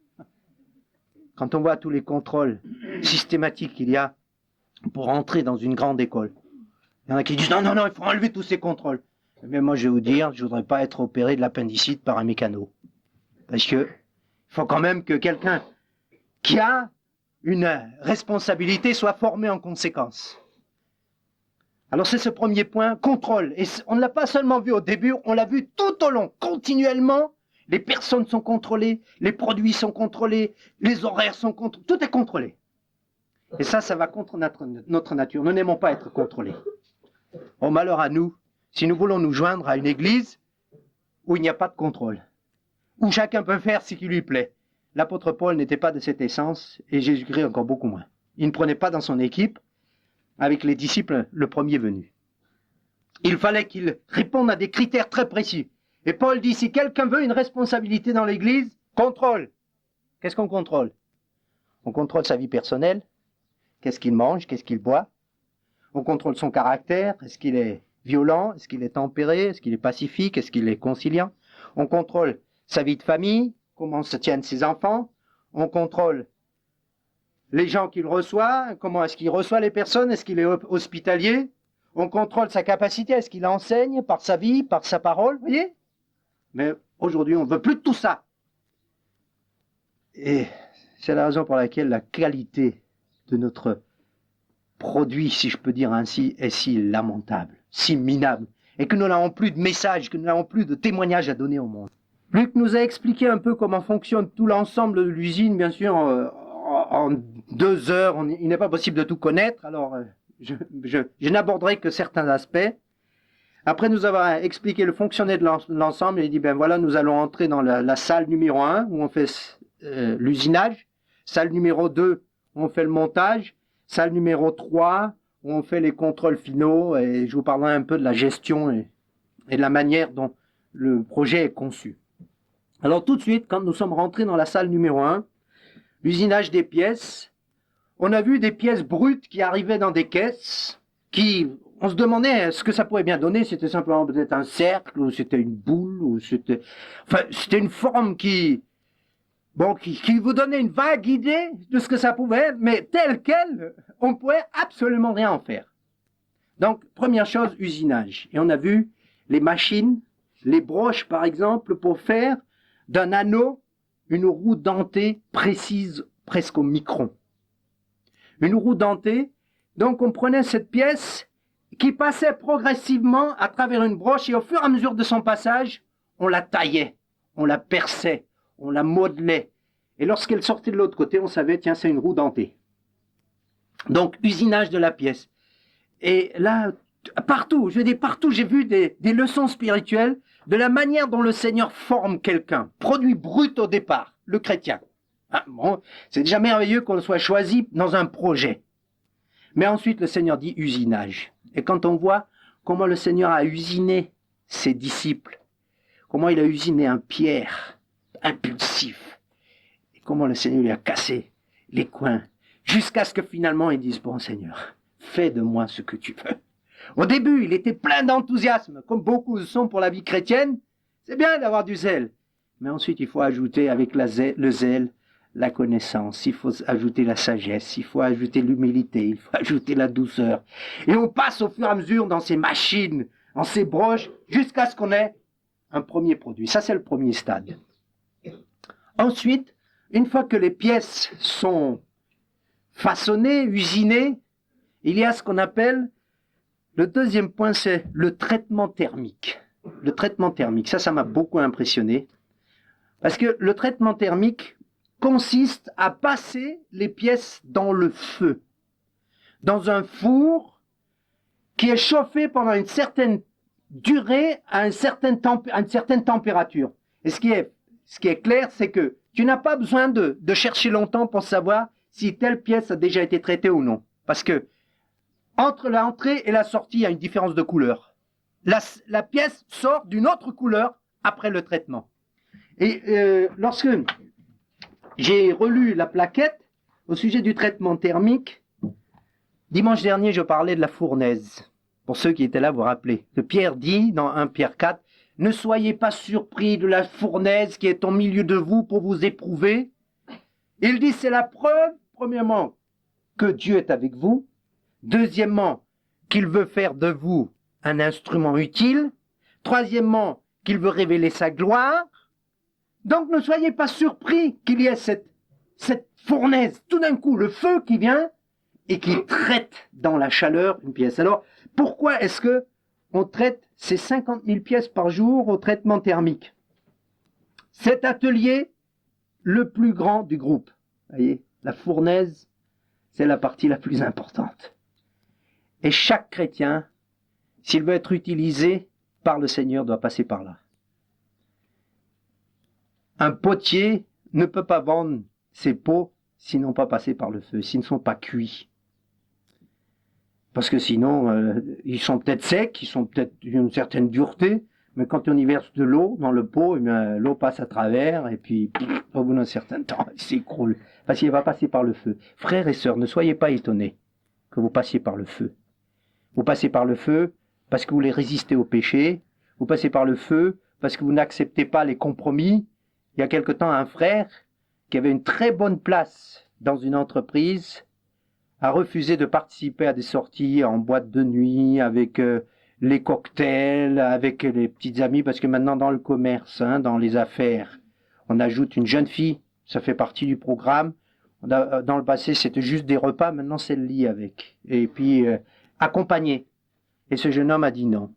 Quand on voit tous les contrôles systématiques qu'il y a pour entrer dans une grande école, il y en a qui disent non, il faut enlever tous ces contrôles. Mais moi, je vais vous dire, je voudrais pas être opéré de l'appendicite par un mécano. Parce que il faut quand même que quelqu'un qui a une responsabilité soit formé en conséquence. Alors c'est ce premier point, contrôle. Et on ne l'a pas seulement vu au début, on l'a vu tout au long, continuellement. Les personnes sont contrôlées, les produits sont contrôlés, les horaires sont contrôlés, tout est contrôlé. Et ça va contre notre nature. Nous n'aimons pas être contrôlés. Au malheur à nous, si nous voulons nous joindre à une église où il n'y a pas de contrôle, où chacun peut faire ce qui lui plaît. L'apôtre Paul n'était pas de cette essence, et Jésus-Christ encore beaucoup moins. Il ne prenait pas dans son équipe, avec les disciples, le premier venu. Il fallait qu'il réponde à des critères très précis. Et Paul dit, si quelqu'un veut une responsabilité dans l'église, contrôle. Qu'est-ce qu'on contrôle? On contrôle sa vie personnelle. Qu'est-ce qu'il mange? Qu'est-ce qu'il boit? On contrôle son caractère. Est-ce qu'il est violent? Est-ce qu'il est tempéré? Est-ce qu'il est pacifique? Est-ce qu'il est conciliant? On contrôle sa vie de famille. Comment se tiennent ses enfants? On contrôle les gens qu'il reçoit. Comment est-ce qu'il reçoit les personnes? Est-ce qu'il est hospitalier? On contrôle sa capacité. Est-ce qu'il enseigne par sa vie, par sa parole? Vous voyez? Mais aujourd'hui, on ne veut plus de tout ça. Et c'est la raison pour laquelle la qualité de notre produit, si je peux dire ainsi, est si lamentable, si minable, et que nous n'avons plus de messages, que nous n'avons plus de témoignages à donner au monde. Luc nous a expliqué un peu comment fonctionne tout l'ensemble de l'usine, bien sûr, en 2 heures, il n'est pas possible de tout connaître, alors je n'aborderai que certains aspects. Après nous avoir expliqué le fonctionnement de l'ensemble, il dit, ben voilà, nous allons entrer dans la salle numéro 1, où on fait l'usinage, salle numéro 2, où on fait le montage, salle numéro 3, où on fait les contrôles finaux, et je vous parlerai un peu de la gestion et de la manière dont le projet est conçu. Alors tout de suite, quand nous sommes rentrés dans la salle numéro 1, l'usinage des pièces, on a vu des pièces brutes qui arrivaient dans des caisses, on se demandait ce que ça pouvait bien donner, c'était simplement peut-être un cercle, ou c'était une boule, ou c'était une forme qui vous donnait une vague idée de ce que ça pouvait être, mais tel quel, on ne pouvait absolument rien en faire. Donc, première chose, usinage. Et on a vu les machines, les broches par exemple, pour faire d'un anneau une roue dentée précise, presque au micron. Une roue dentée, donc on prenait cette pièce qui passait progressivement à travers une broche et au fur et à mesure de son passage, on la taillait, on la perçait, on la modelait. Et lorsqu'elle sortait de l'autre côté, on savait, tiens, c'est une roue dentée. Donc, usinage de la pièce. Et là, partout, j'ai vu des leçons spirituelles de la manière dont le Seigneur forme quelqu'un. Produit brut au départ, le chrétien. Ah, bon, c'est déjà merveilleux qu'on soit choisi dans un projet. Mais ensuite, le Seigneur dit usinage. Et quand on voit comment le Seigneur a usiné ses disciples, comment il a usiné un Pierre impulsif, et comment le Seigneur lui a cassé les coins, jusqu'à ce que finalement il dise, bon Seigneur, fais de moi ce que tu veux. Au début, il était plein d'enthousiasme, comme beaucoup le sont pour la vie chrétienne. C'est bien d'avoir du zèle. Mais ensuite, il faut ajouter avec le zèle, la connaissance, il faut ajouter la sagesse, il faut ajouter l'humilité, il faut ajouter la douceur. Et on passe au fur et à mesure dans ces machines, dans ces broches, jusqu'à ce qu'on ait un premier produit. Ça, c'est le premier stade. Ensuite, une fois que les pièces sont façonnées, usinées, il y a ce qu'on appelle, le deuxième point, c'est le traitement thermique. Le traitement thermique, ça m'a beaucoup impressionné. Parce que le traitement thermique consiste à passer les pièces dans le feu, dans un four qui est chauffé pendant une certaine durée à une certaine température. Et ce qui est clair, c'est que tu n'as pas besoin de chercher longtemps pour savoir si telle pièce a déjà été traitée ou non. Parce que entre l'entrée et la sortie, il y a une différence de couleur. La pièce sort d'une autre couleur après le traitement. Et lorsque j'ai relu la plaquette au sujet du traitement thermique, dimanche dernier, je parlais de la fournaise. Pour ceux qui étaient là, vous vous rappelez. Que Pierre dit dans 1 Pierre 4, « Ne soyez pas surpris de la fournaise qui est au milieu de vous pour vous éprouver. » Il dit, c'est la preuve, premièrement, que Dieu est avec vous. Deuxièmement, qu'il veut faire de vous un instrument utile. Troisièmement, qu'il veut révéler sa gloire. Donc ne soyez pas surpris qu'il y ait cette fournaise, tout d'un coup, le feu qui vient et qui traite dans la chaleur une pièce. Alors, pourquoi est-ce que on traite ces 50 000 pièces par jour au traitement thermique? Cet atelier, le plus grand du groupe. Vous voyez, la fournaise, c'est la partie la plus importante. Et chaque chrétien, s'il veut être utilisé par le Seigneur, doit passer par là. Un potier ne peut pas vendre ses pots s'ils n'ont pas passé par le feu, s'ils ne sont pas cuits. Parce que sinon, ils sont peut-être secs, ils sont peut-être d'une certaine dureté, mais quand on y verse de l'eau dans le pot, l'eau passe à travers et puis au bout d'un certain temps, il s'écroule. Parce qu'il va passer par le feu. Frères et sœurs, ne soyez pas étonnés que vous passiez par le feu. Vous passez par le feu parce que vous voulez résister au péché. Vous passez par le feu parce que vous n'acceptez pas les compromis. Il y a quelque temps, un frère qui avait une très bonne place dans une entreprise a refusé de participer à des sorties en boîte de nuit avec les cocktails, avec les petites amies, parce que maintenant dans le commerce, dans les affaires, on ajoute une jeune fille, ça fait partie du programme. Dans le passé, c'était juste des repas, maintenant c'est le lit avec. Et puis, accompagné. Et ce jeune homme a dit non.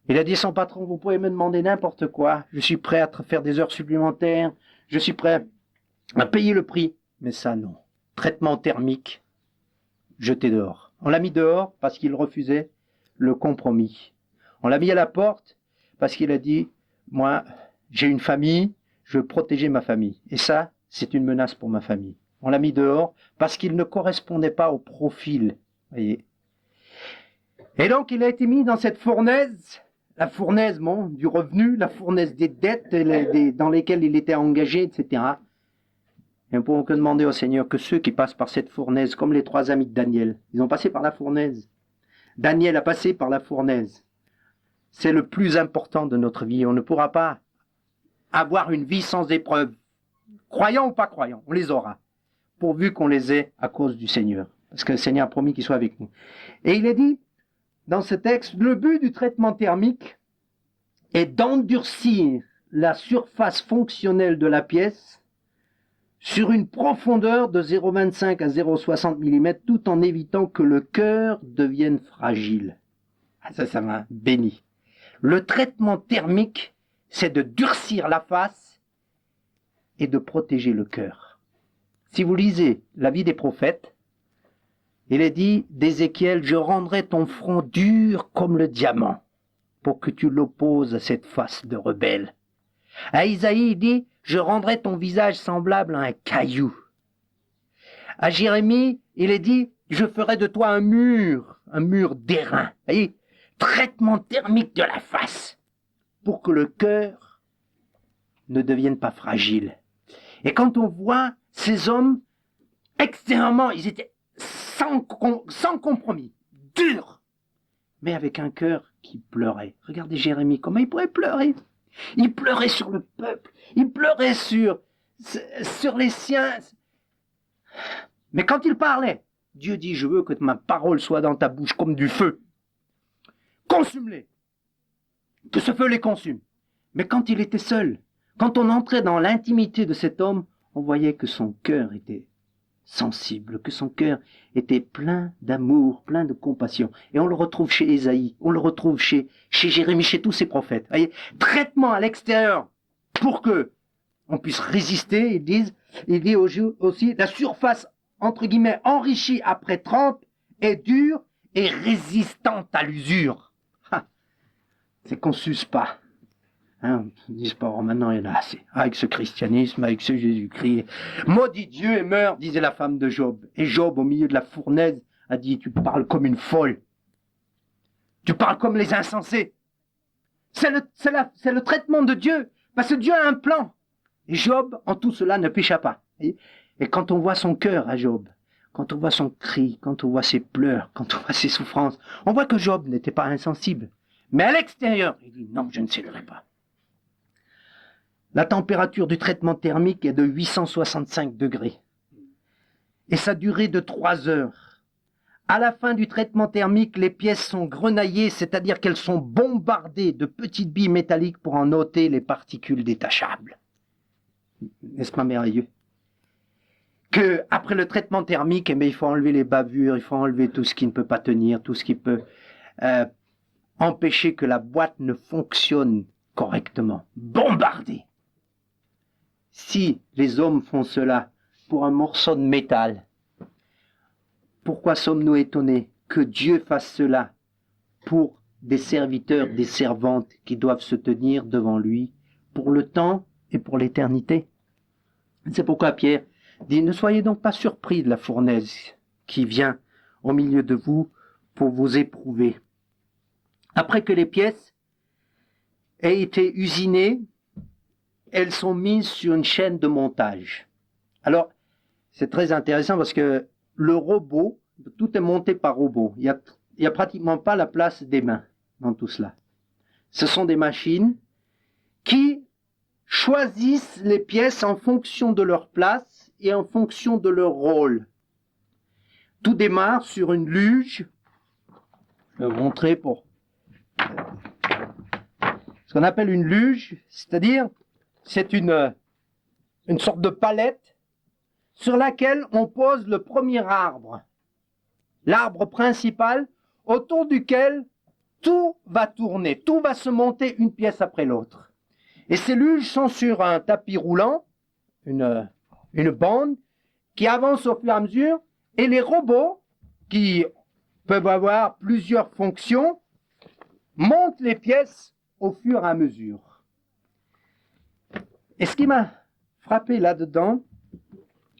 Il a dit à son patron, vous pouvez me demander n'importe quoi, je suis prêt à faire des heures supplémentaires, je suis prêt à payer le prix. Mais ça, non. Traitement thermique, jeté dehors. On l'a mis dehors parce qu'il refusait le compromis. On l'a mis à la porte parce qu'il a dit, moi, j'ai une famille, je veux protéger ma famille. Et ça, c'est une menace pour ma famille. On l'a mis dehors parce qu'il ne correspondait pas au profil. Voyez. Et donc, il a été mis dans cette fournaise, la fournaise du revenu, la fournaise des dettes dans lesquelles il était engagé, etc. Et on peut que demander au Seigneur que ceux qui passent par cette fournaise, comme les 3 amis de Daniel, ils ont passé par la fournaise. Daniel a passé par la fournaise. C'est le plus important de notre vie. On ne pourra pas avoir une vie sans épreuves. Croyants ou pas croyants, on les aura. Pourvu qu'on les ait à cause du Seigneur. Parce que le Seigneur a promis qu'il soit avec nous. Et il est dit, dans ce texte, le but du traitement thermique est d'endurcir la surface fonctionnelle de la pièce sur une profondeur de 0,25 à 0,60 mm, tout en évitant que le cœur devienne fragile. Ah, ça m'a béni. Le traitement thermique, c'est de durcir la face et de protéger le cœur. Si vous lisez la vie des prophètes, il est dit d'Ézéchiel, je rendrai ton front dur comme le diamant, pour que tu l'opposes à cette face de rebelle. À Isaïe, il dit, je rendrai ton visage semblable à un caillou. À Jérémie, il est dit, je ferai de toi un mur d'airain. Vous voyez, traitement thermique de la face, pour que le cœur ne devienne pas fragile. Et quand on voit ces hommes, extérieurement, ils étaient sans compromis, durs, mais avec un cœur qui pleurait. Regardez Jérémie, comment il pourrait pleurer? Il pleurait sur le peuple, il pleurait sur les siens. Mais quand il parlait, Dieu dit, je veux que ma parole soit dans ta bouche comme du feu. Consume-les. Que ce feu les consume. Mais quand il était seul, quand on entrait dans l'intimité de cet homme, on voyait que son cœur était sensible, que son cœur était plein d'amour, plein de compassion. Et on le retrouve chez Ésaïe, on le retrouve chez Jérémie, chez tous ces prophètes. Voyez, traitement à l'extérieur pour que on puisse résister, il dit aussi, la surface, entre guillemets, enrichie après 30 est dure et résistante à l'usure. C'est qu'on s'use pas. Hein, on ne dit pas, oh, maintenant il y en a assez. Avec ce christianisme, avec ce Jésus-Christ. Maudit Dieu et meurt, disait la femme de Job. Et Job, au milieu de la fournaise, a dit, tu parles comme une folle. Tu parles comme les insensés. C'est le traitement de Dieu. Parce que Dieu a un plan. Et Job, en tout cela, ne pécha pas. Et quand on voit son cœur à Job, quand on voit son cri, quand on voit ses pleurs, quand on voit ses souffrances, on voit que Job n'était pas insensible. Mais à l'extérieur, il dit, non, je ne céderai pas. La température du traitement thermique est de 865 degrés. Et sa durée de 3 heures. À la fin du traitement thermique, les pièces sont grenaillées, c'est-à-dire qu'elles sont bombardées de petites billes métalliques pour en ôter les particules détachables. N'est-ce pas merveilleux? Que après le traitement thermique, il faut enlever les bavures, il faut enlever tout ce qui ne peut pas tenir, tout ce qui peut empêcher que la boîte ne fonctionne correctement. Bombardée. Si les hommes font cela pour un morceau de métal, pourquoi sommes-nous étonnés que Dieu fasse cela pour des serviteurs, des servantes qui doivent se tenir devant lui pour le temps et pour l'éternité? C'est pourquoi Pierre dit, ne soyez donc pas surpris de la fournaise qui vient au milieu de vous pour vous éprouver. Après que les pièces aient été usinées, elles sont mises sur une chaîne de montage. Alors, c'est très intéressant parce que le robot, tout est monté par robot. Il y a pratiquement pas la place des mains dans tout cela. Ce sont des machines qui choisissent les pièces en fonction de leur place et en fonction de leur rôle. Tout démarre sur une luge. Je vais vous montrer pour ce qu'on appelle une luge, c'est-à-dire c'est une sorte de palette sur laquelle on pose le premier arbre, l'arbre principal autour duquel tout va tourner, tout va se monter une pièce après l'autre. Et ces luges sont sur un tapis roulant, une bande qui avance au fur et à mesure, et les robots qui peuvent avoir plusieurs fonctions montent les pièces au fur et à mesure. Et ce qui m'a frappé là-dedans,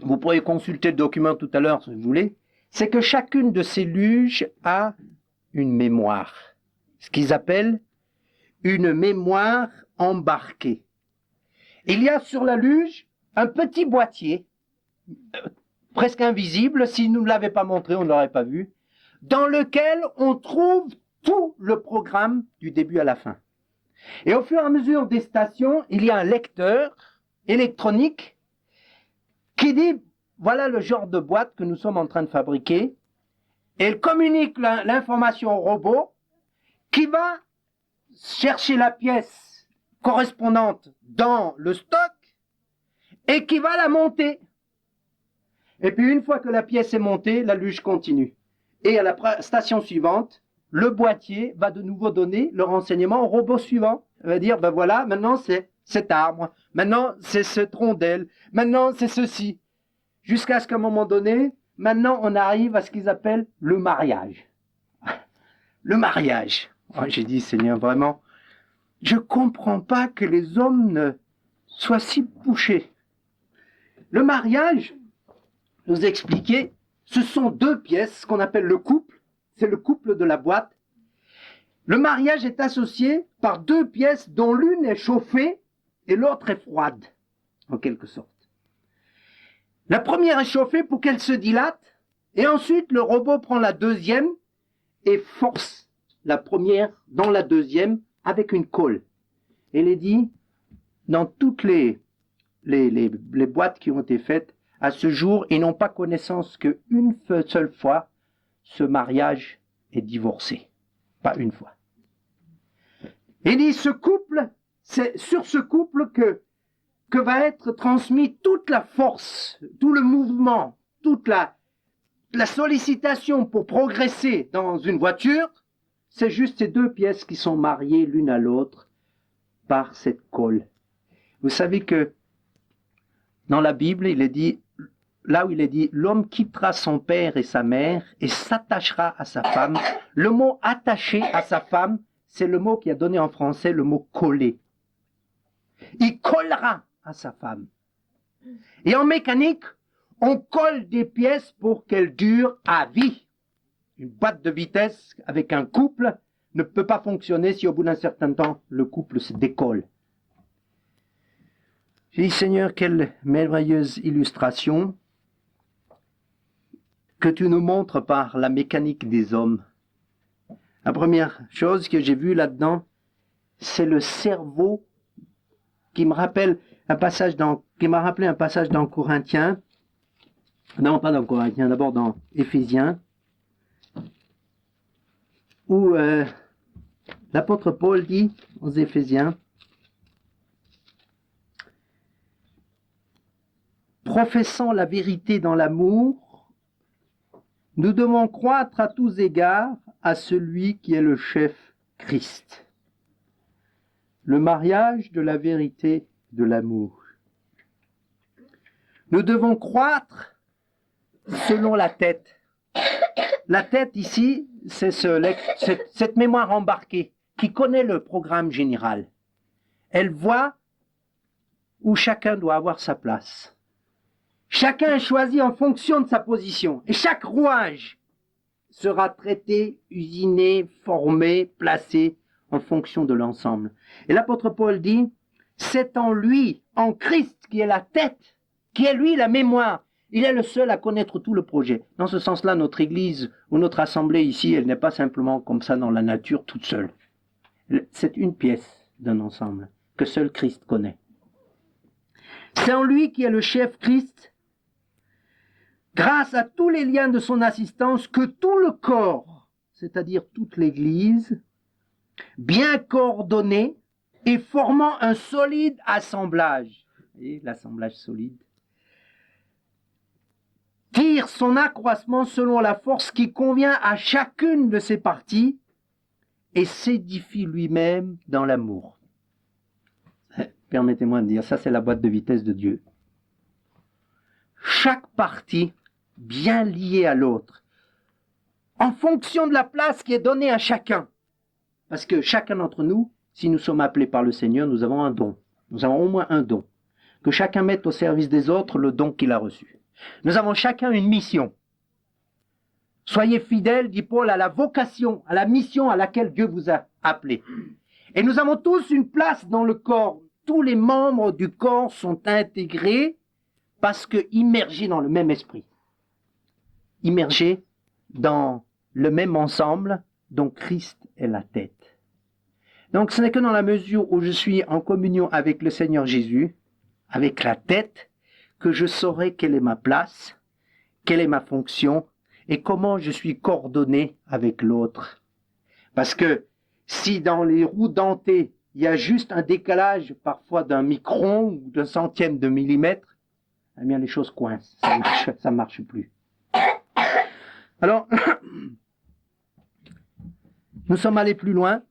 vous pourrez consulter le document tout à l'heure si vous voulez, c'est que chacune de ces luges a une mémoire, ce qu'ils appellent une mémoire embarquée. Il y a sur la luge un petit boîtier, presque invisible, si nous ne l'avons pas montré, on ne l'aurait pas vu, dans lequel on trouve tout le programme du début à la fin. Et au fur et à mesure des stations, il y a un lecteur électronique qui dit, voilà le genre de boîte que nous sommes en train de fabriquer. Et il communique l'information au robot qui va chercher la pièce correspondante dans le stock et qui va la monter. Et puis une fois que la pièce est montée, la luge continue. Et à la station suivante, le boîtier va de nouveau donner le renseignement au robot suivant. Il va dire, ben voilà, maintenant c'est cet arbre, maintenant c'est cette rondelle, maintenant c'est ceci. Jusqu'à ce qu'à un moment donné, maintenant on arrive à ce qu'ils appellent le mariage. Le mariage. Oh, j'ai dit, Seigneur, vraiment, je ne comprends pas que les hommes ne soient si bouchés. Le mariage, nous expliquer, ce sont deux pièces, ce qu'on appelle le couple, c'est le couple de la boîte. Le mariage est associé par deux pièces dont l'une est chauffée et l'autre est froide, en quelque sorte. La première est chauffée pour qu'elle se dilate, et ensuite le robot prend la deuxième et force la première dans la deuxième avec une colle. Et il est dit, dans toutes les boîtes qui ont été faites, à ce jour, ils n'ont pas connaissance qu'une seule fois, ce mariage est divorcé. Pas une fois. Il dit, ce couple, c'est sur ce couple que va être transmis toute la force, tout le mouvement, toute la sollicitation pour progresser dans une voiture. C'est juste ces deux pièces qui sont mariées l'une à l'autre par cette colle. Vous savez que dans la Bible, il est dit, là où il est dit, l'homme quittera son père et sa mère et s'attachera à sa femme. Le mot attaché à sa femme, c'est le mot qui a donné en français le mot coller. Il collera à sa femme. Et en mécanique, on colle des pièces pour qu'elles durent à vie. Une boîte de vitesse avec un couple ne peut pas fonctionner si au bout d'un certain temps, le couple se décolle. J'ai dit, Seigneur, quelle merveilleuse illustration que tu nous montres par la mécanique des hommes. La première chose que j'ai vue là-dedans, c'est le cerveau qui me rappelle un passage dans Corinthiens. Non, pas dans Corinthiens, d'abord dans Éphésiens, où l'apôtre Paul dit aux Éphésiens, professant la vérité dans l'amour, nous devons croître à tous égards à celui qui est le chef, Christ. Le mariage de la vérité de l'amour. Nous devons croître selon la tête. La tête ici, c'est cette mémoire embarquée qui connaît le programme général. Elle voit où chacun doit avoir sa place. Chacun est choisi en fonction de sa position. Et chaque rouage sera traité, usiné, formé, placé en fonction de l'ensemble. Et l'apôtre Paul dit, c'est en lui, en Christ, qui est la tête, qui est lui la mémoire. Il est le seul à connaître tout le projet. Dans ce sens-là, notre Église ou notre assemblée ici, elle n'est pas simplement comme ça dans la nature toute seule. C'est une pièce d'un ensemble que seul Christ connaît. C'est en lui qui est le chef Christ, grâce à tous les liens de son assistance, que tout le corps, c'est-à-dire toute l'Église, bien coordonné et formant un solide assemblage, et l'assemblage solide, tire son accroissement selon la force qui convient à chacune de ses parties et s'édifie lui-même dans l'amour. Permettez-moi de dire, ça c'est la boîte de vitesse de Dieu. Chaque partie bien liée à l'autre, en fonction de la place qui est donnée à chacun. Parce que chacun d'entre nous, si nous sommes appelés par le Seigneur, nous avons un don. Nous avons au moins un don. Que chacun mette au service des autres le don qu'il a reçu. Nous avons chacun une mission. Soyez fidèles, dit Paul, à la vocation, à la mission à laquelle Dieu vous a appelés. Et nous avons tous une place dans le corps. Tous les membres du corps sont intégrés parce que immergés dans le même esprit. Immergés dans le même ensemble dont Christ est la tête. Donc ce n'est que dans la mesure où je suis en communion avec le Seigneur Jésus, avec la tête, que je saurai quelle est ma place, quelle est ma fonction et comment je suis coordonné avec l'autre. Parce que si dans les roues dentées, il y a juste un décalage parfois d'un micron ou d'un centième de millimètre, eh bien les choses coincent, ça marche plus. Alors, nous sommes allés plus loin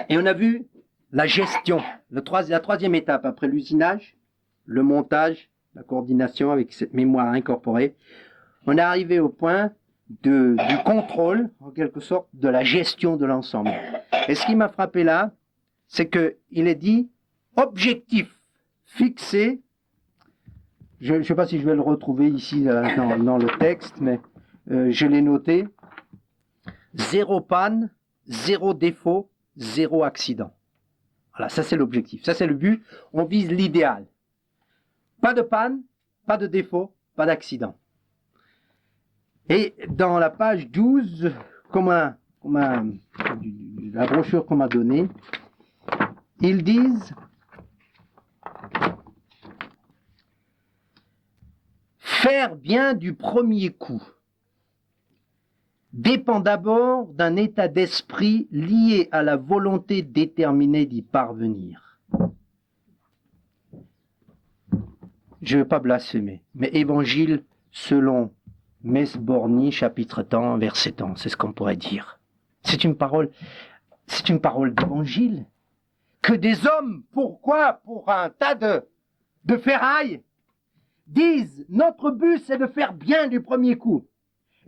et on a vu la gestion, la troisième étape après l'usinage, le montage, la coordination avec cette mémoire incorporée. On est arrivé au point du contrôle, en quelque sorte, de la gestion de l'ensemble. Et ce qui m'a frappé là, c'est qu'il est dit objectif fixé je ne sais pas si je vais le retrouver ici dans le texte, mais je l'ai noté. 0 panne, 0 défaut, 0 accident. Voilà, ça c'est l'objectif, ça c'est le but. On vise l'idéal. Pas de panne, pas de défaut, pas d'accident. Et dans la page 12, la brochure qu'on m'a donnée, ils disent faire bien du premier coup dépend d'abord d'un état d'esprit lié à la volonté déterminée d'y parvenir. Je ne veux pas blasphémer, mais évangile selon Mesborny, chapitre tant, verset tant, c'est ce qu'on pourrait dire. C'est une parole d'évangile. Que des hommes, pourquoi, pour un tas de ferrailles, disent notre but c'est de faire bien du premier coup.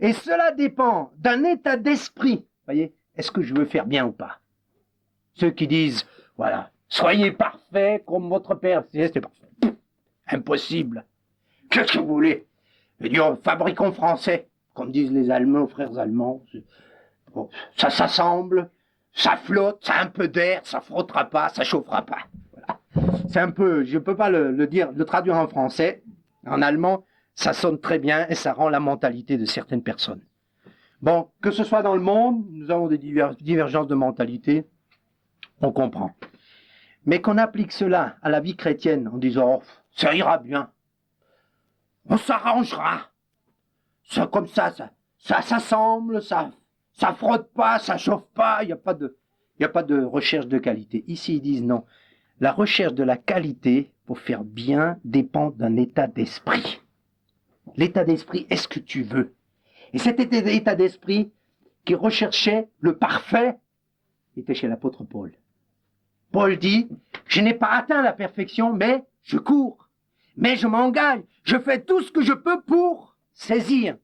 Et cela dépend d'un état d'esprit. Voyez, est-ce que je veux faire bien ou pas? Ceux qui disent, voilà, soyez parfaits comme votre Père céleste est parfait. Impossible. Qu'est-ce que vous voulez? Je veux dire, fabriquons français, comme disent les Allemands, frères allemands. Bon, ça s'assemble, ça flotte, ça a un peu d'air, ça frottera pas, ça chauffera pas. Voilà. C'est un peu, je peux pas le traduire en français. En allemand, ça sonne très bien et ça rend la mentalité de certaines personnes. Bon, que ce soit dans le monde, nous avons des divergences de mentalité, on comprend. Mais qu'on applique cela à la vie chrétienne en disant, oh, ça ira bien, on s'arrangera, ça comme ça s'assemble, ça frotte pas, ça chauffe pas, il n'y a pas de recherche de qualité. Ici, ils disent non, la recherche de la qualité pour faire bien dépend d'un état d'esprit. L'état d'esprit, est-ce que tu veux? Et cet état d'esprit qui recherchait le parfait était chez l'apôtre Paul. Paul dit, je n'ai pas atteint la perfection, mais je cours, mais je m'engage, je fais tout ce que je peux pour saisir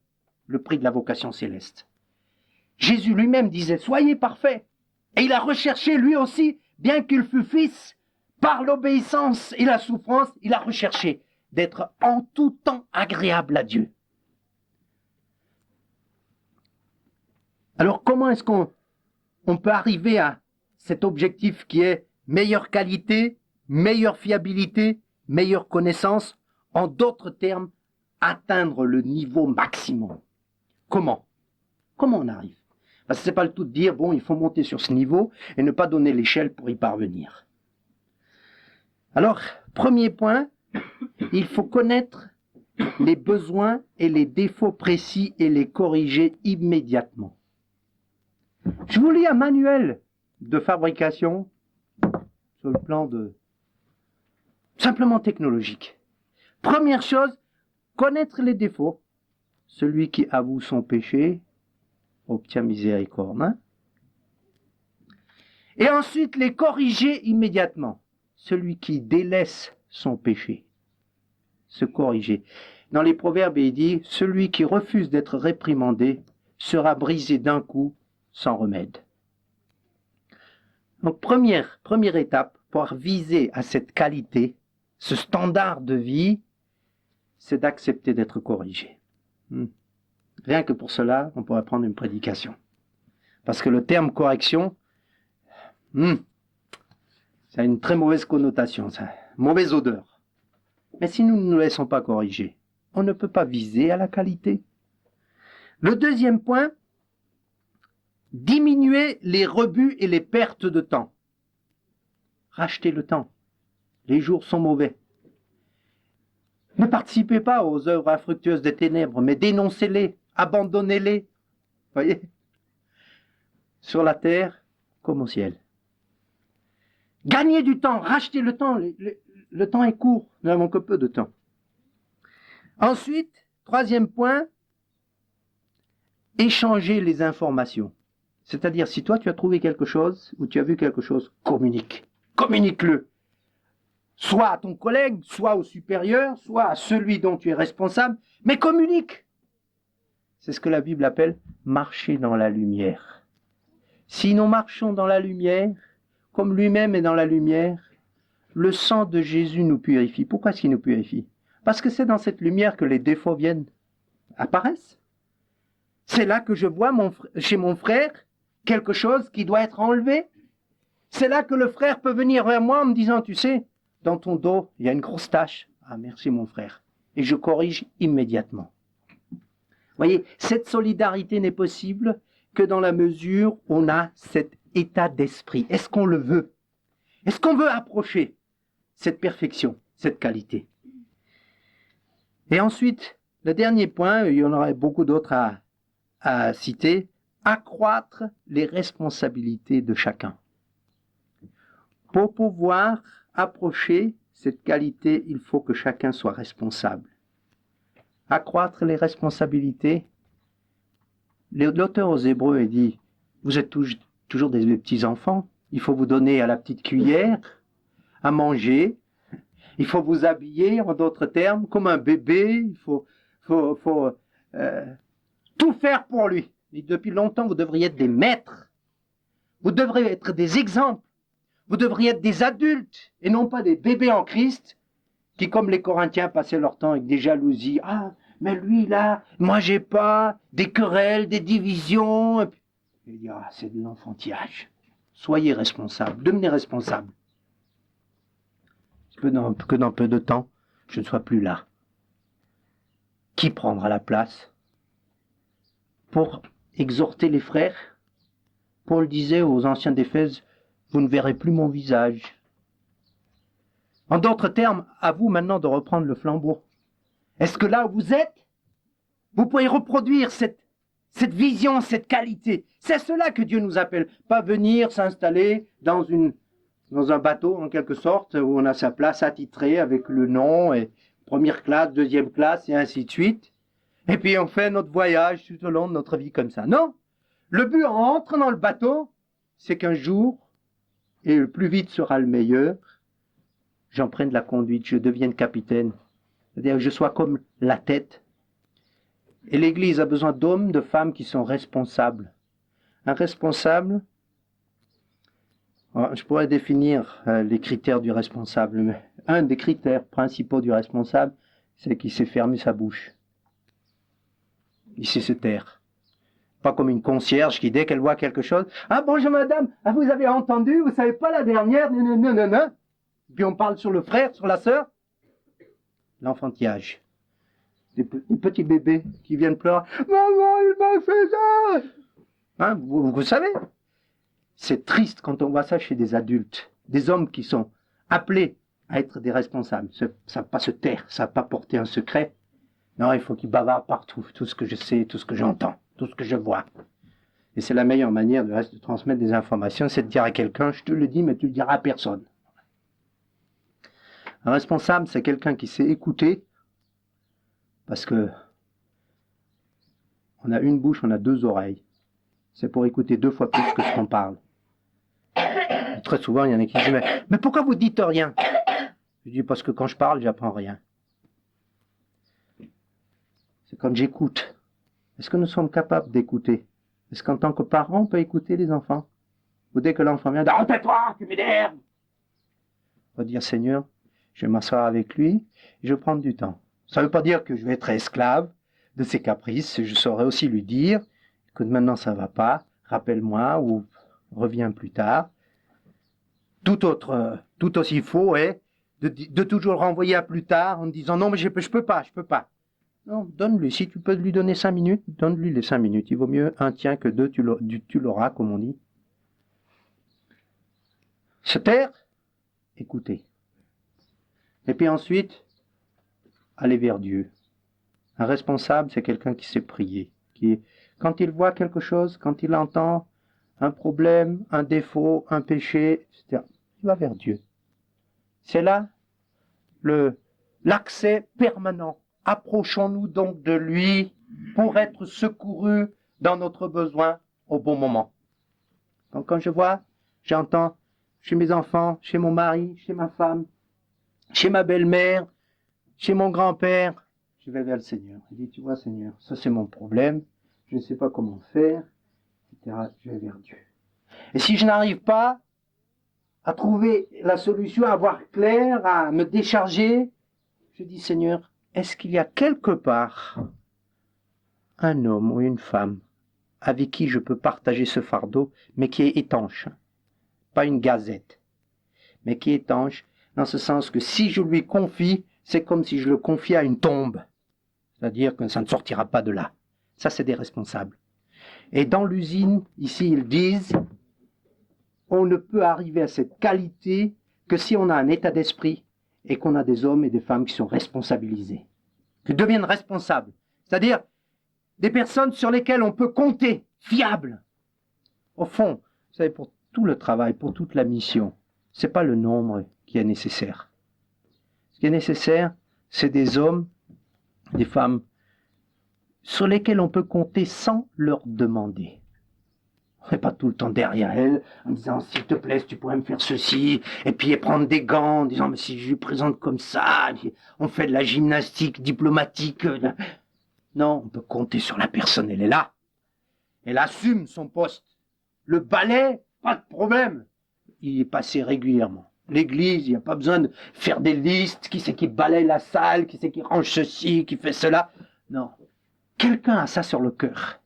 le prix de la vocation céleste. Jésus lui-même disait, soyez parfaits. Et il a recherché lui aussi, bien qu'il fût fils, par l'obéissance et la souffrance, il a recherché d'être en tout temps agréable à Dieu. Alors comment est-ce qu'on peut arriver à cet objectif qui est meilleure qualité, meilleure fiabilité, meilleure connaissance, en d'autres termes, atteindre le niveau maximum? Comment on arrive? Parce que ce n'est pas le tout de dire, bon, il faut monter sur ce niveau et ne pas donner l'échelle pour y parvenir. Alors, premier point, il faut connaître les besoins et les défauts précis et les corriger immédiatement. Je vous lis un manuel de fabrication sur le plan simplement technologique. Première chose, connaître les défauts. Celui qui avoue son péché obtient miséricorde. Hein? Et ensuite, les corriger immédiatement. Celui qui délaisse son péché, se corriger. Dans les Proverbes, il dit, celui qui refuse d'être réprimandé sera brisé d'un coup sans remède. Donc, première étape pour viser à cette qualité, ce standard de vie, c'est d'accepter d'être corrigé. Rien que pour cela, on pourrait prendre une prédication. Parce que le terme correction, ça a une très mauvaise connotation, ça, mauvaise odeur. Mais si nous ne nous laissons pas corriger, on ne peut pas viser à la qualité. Le deuxième point, diminuer les rebuts et les pertes de temps. Rachetez le temps. Les jours sont mauvais. Ne participez pas aux œuvres infructueuses des ténèbres, mais dénoncez-les, abandonnez-les. Voyez ? Sur la terre comme au ciel. Gagnez du temps, rachetez le temps. Le temps est court, nous n'avons que peu de temps. Ensuite, troisième point, échanger les informations. C'est-à-dire, si toi tu as trouvé quelque chose ou tu as vu quelque chose, communique-le. Soit à ton collègue, soit au supérieur, soit à celui dont tu es responsable, mais communique. C'est ce que la Bible appelle marcher dans la lumière. Si nous marchons dans la lumière, comme lui-même est dans la lumière, le sang de Jésus nous purifie. Pourquoi est-ce qu'il nous purifie? Parce que c'est dans cette lumière que les défauts apparaissent. C'est là que je vois chez mon frère quelque chose qui doit être enlevé. C'est là que le frère peut venir vers moi en me disant, tu sais, dans ton dos, il y a une grosse tache. Ah, merci mon frère. Et je corrige immédiatement. Vous voyez, cette solidarité n'est possible que dans la mesure où on a cet état d'esprit. Est-ce qu'on le veut? Est-ce qu'on veut approcher cette perfection, cette qualité? Et ensuite, le dernier point, il y en aurait beaucoup d'autres à citer, accroître les responsabilités de chacun. Pour pouvoir approcher cette qualité, il faut que chacun soit responsable. Accroître les responsabilités. L'auteur aux Hébreux dit, vous êtes toujours des petits enfants, il faut vous donner à la petite cuillère, à manger, il faut vous habiller, en d'autres termes, comme un bébé, il faut tout faire pour lui. Et depuis longtemps, vous devriez être des maîtres, vous devriez être des exemples, vous devriez être des adultes, et non pas des bébés en Christ, qui, comme les Corinthiens, passaient leur temps avec des jalousies. Ah, mais lui, là, moi, j'ai pas, des querelles, des divisions. Il dit, ah, c'est de l'enfantillage. Soyez responsables, devenez responsables. Que dans peu de temps, je ne sois plus là. Qui prendra la place pour exhorter les frères? Paul disait aux anciens d'Éphèse, vous ne verrez plus mon visage. En d'autres termes, à vous maintenant de reprendre le flambeau. Est-ce que là où vous êtes, vous pouvez reproduire cette vision, cette qualité? C'est cela que Dieu nous appelle. Pas venir s'installer dans un bateau, en quelque sorte, où on a sa place attitrée avec le nom, et première classe, deuxième classe, et ainsi de suite. Et puis on fait notre voyage tout au long de notre vie comme ça. Non, le but en entrant dans le bateau, c'est qu'un jour, et le plus vite sera le meilleur, j'en prenne la conduite, je devienne capitaine. C'est-à-dire que je sois comme la tête. Et l'Église a besoin d'hommes, de femmes qui sont responsables. Un responsable, je pourrais définir les critères du responsable, mais un des critères principaux du responsable, c'est qu'il sait fermer sa bouche. Il sait se taire. Pas comme une concierge qui, dès qu'elle voit quelque chose, « Ah, bonjour madame, ah, vous avez entendu, vous savez pas la dernière, non, non, non, non. » Puis on parle sur le frère, sur la sœur. L'enfantillage. Des petits bébés qui viennent pleurer, « Maman, il m'a fait ça !» Hein, vous savez, c'est triste quand on voit ça chez des adultes, des hommes qui sont appelés à être des responsables. Ça ne savent pas se taire, ça ne savent pas porter un secret. Non, il faut qu'ils bavardent partout, tout ce que je sais, tout ce que j'entends, tout ce que je vois. Et c'est la meilleure manière de transmettre des informations, c'est de dire à quelqu'un, je te le dis, mais tu le diras à personne. Un responsable, c'est quelqu'un qui sait écouter, parce que on a une bouche, on a deux oreilles. C'est pour écouter 2 fois plus que ce qu'on parle. Et très souvent, il y en a qui disent, mais pourquoi vous dites rien? Je dis, parce que quand je parle, j'apprends rien. C'est quand j'écoute. Est-ce que nous sommes capables d'écouter? Est-ce qu'en tant que parents, on peut écouter les enfants? Ou dès que l'enfant vient, oh, tais-toi, tu m'énerves! On va dire, Seigneur, je vais m'asseoir avec lui, et je vais prendre du temps. Ça ne veut pas dire que je vais être esclave de ses caprices. Je saurais aussi lui dire, que maintenant ça ne va pas, rappelle-moi ou reviens plus tard. Tout aussi faux est de toujours le renvoyer à plus tard en disant non mais je peux pas. Non, donne-lui, si tu peux lui donner 5 minutes, donne-lui les 5 minutes. Il vaut mieux un tien que 2, tu l'auras comme on dit. Se taire, écouter. Et puis ensuite, aller vers Dieu. Un responsable, c'est quelqu'un qui sait prier, quand il voit quelque chose, quand il entend un problème, un défaut, un péché, etc., il va vers Dieu. C'est là l'accès permanent. Approchons-nous donc de lui pour être secourus dans notre besoin au bon moment. Donc quand j'entends chez mes enfants, chez mon mari, chez ma femme, chez ma belle-mère, chez mon grand-père, je vais vers le Seigneur. Je dis, tu vois Seigneur, ça c'est mon problème. Je ne sais pas comment faire, etc. Je vais vers Dieu. Et si je n'arrive pas à trouver la solution, à voir clair, à me décharger, je dis Seigneur, est-ce qu'il y a quelque part un homme ou une femme avec qui je peux partager ce fardeau, mais qui est étanche, pas une gazette, mais qui est étanche, dans ce sens que si je lui confie, c'est comme si je le confiais à une tombe, c'est-à-dire que ça ne sortira pas de là. Ça, c'est des responsables. Et dans l'usine, ici, ils disent, on ne peut arriver à cette qualité que si on a un état d'esprit et qu'on a des hommes et des femmes qui sont responsabilisés, qui deviennent responsables, c'est-à-dire des personnes sur lesquelles on peut compter, fiables. Au fond, vous savez, pour tout le travail, pour toute la mission, ce n'est pas le nombre qui est nécessaire. Ce qui est nécessaire, c'est des hommes, des femmes, sur lesquels on peut compter sans leur demander. On n'est pas tout le temps derrière elle, en disant, s'il te plaît, si tu pourrais me faire ceci, et puis prendre des gants, en disant, mais si je lui présente comme ça, on fait de la gymnastique diplomatique. Non, on peut compter sur la personne, elle est là. Elle assume son poste. Le balai, pas de problème. Il est passé régulièrement. L'église, il n'y a pas besoin de faire des listes, qui c'est qui balaye la salle, qui c'est qui range ceci, qui fait cela. Non. Quelqu'un a ça sur le cœur.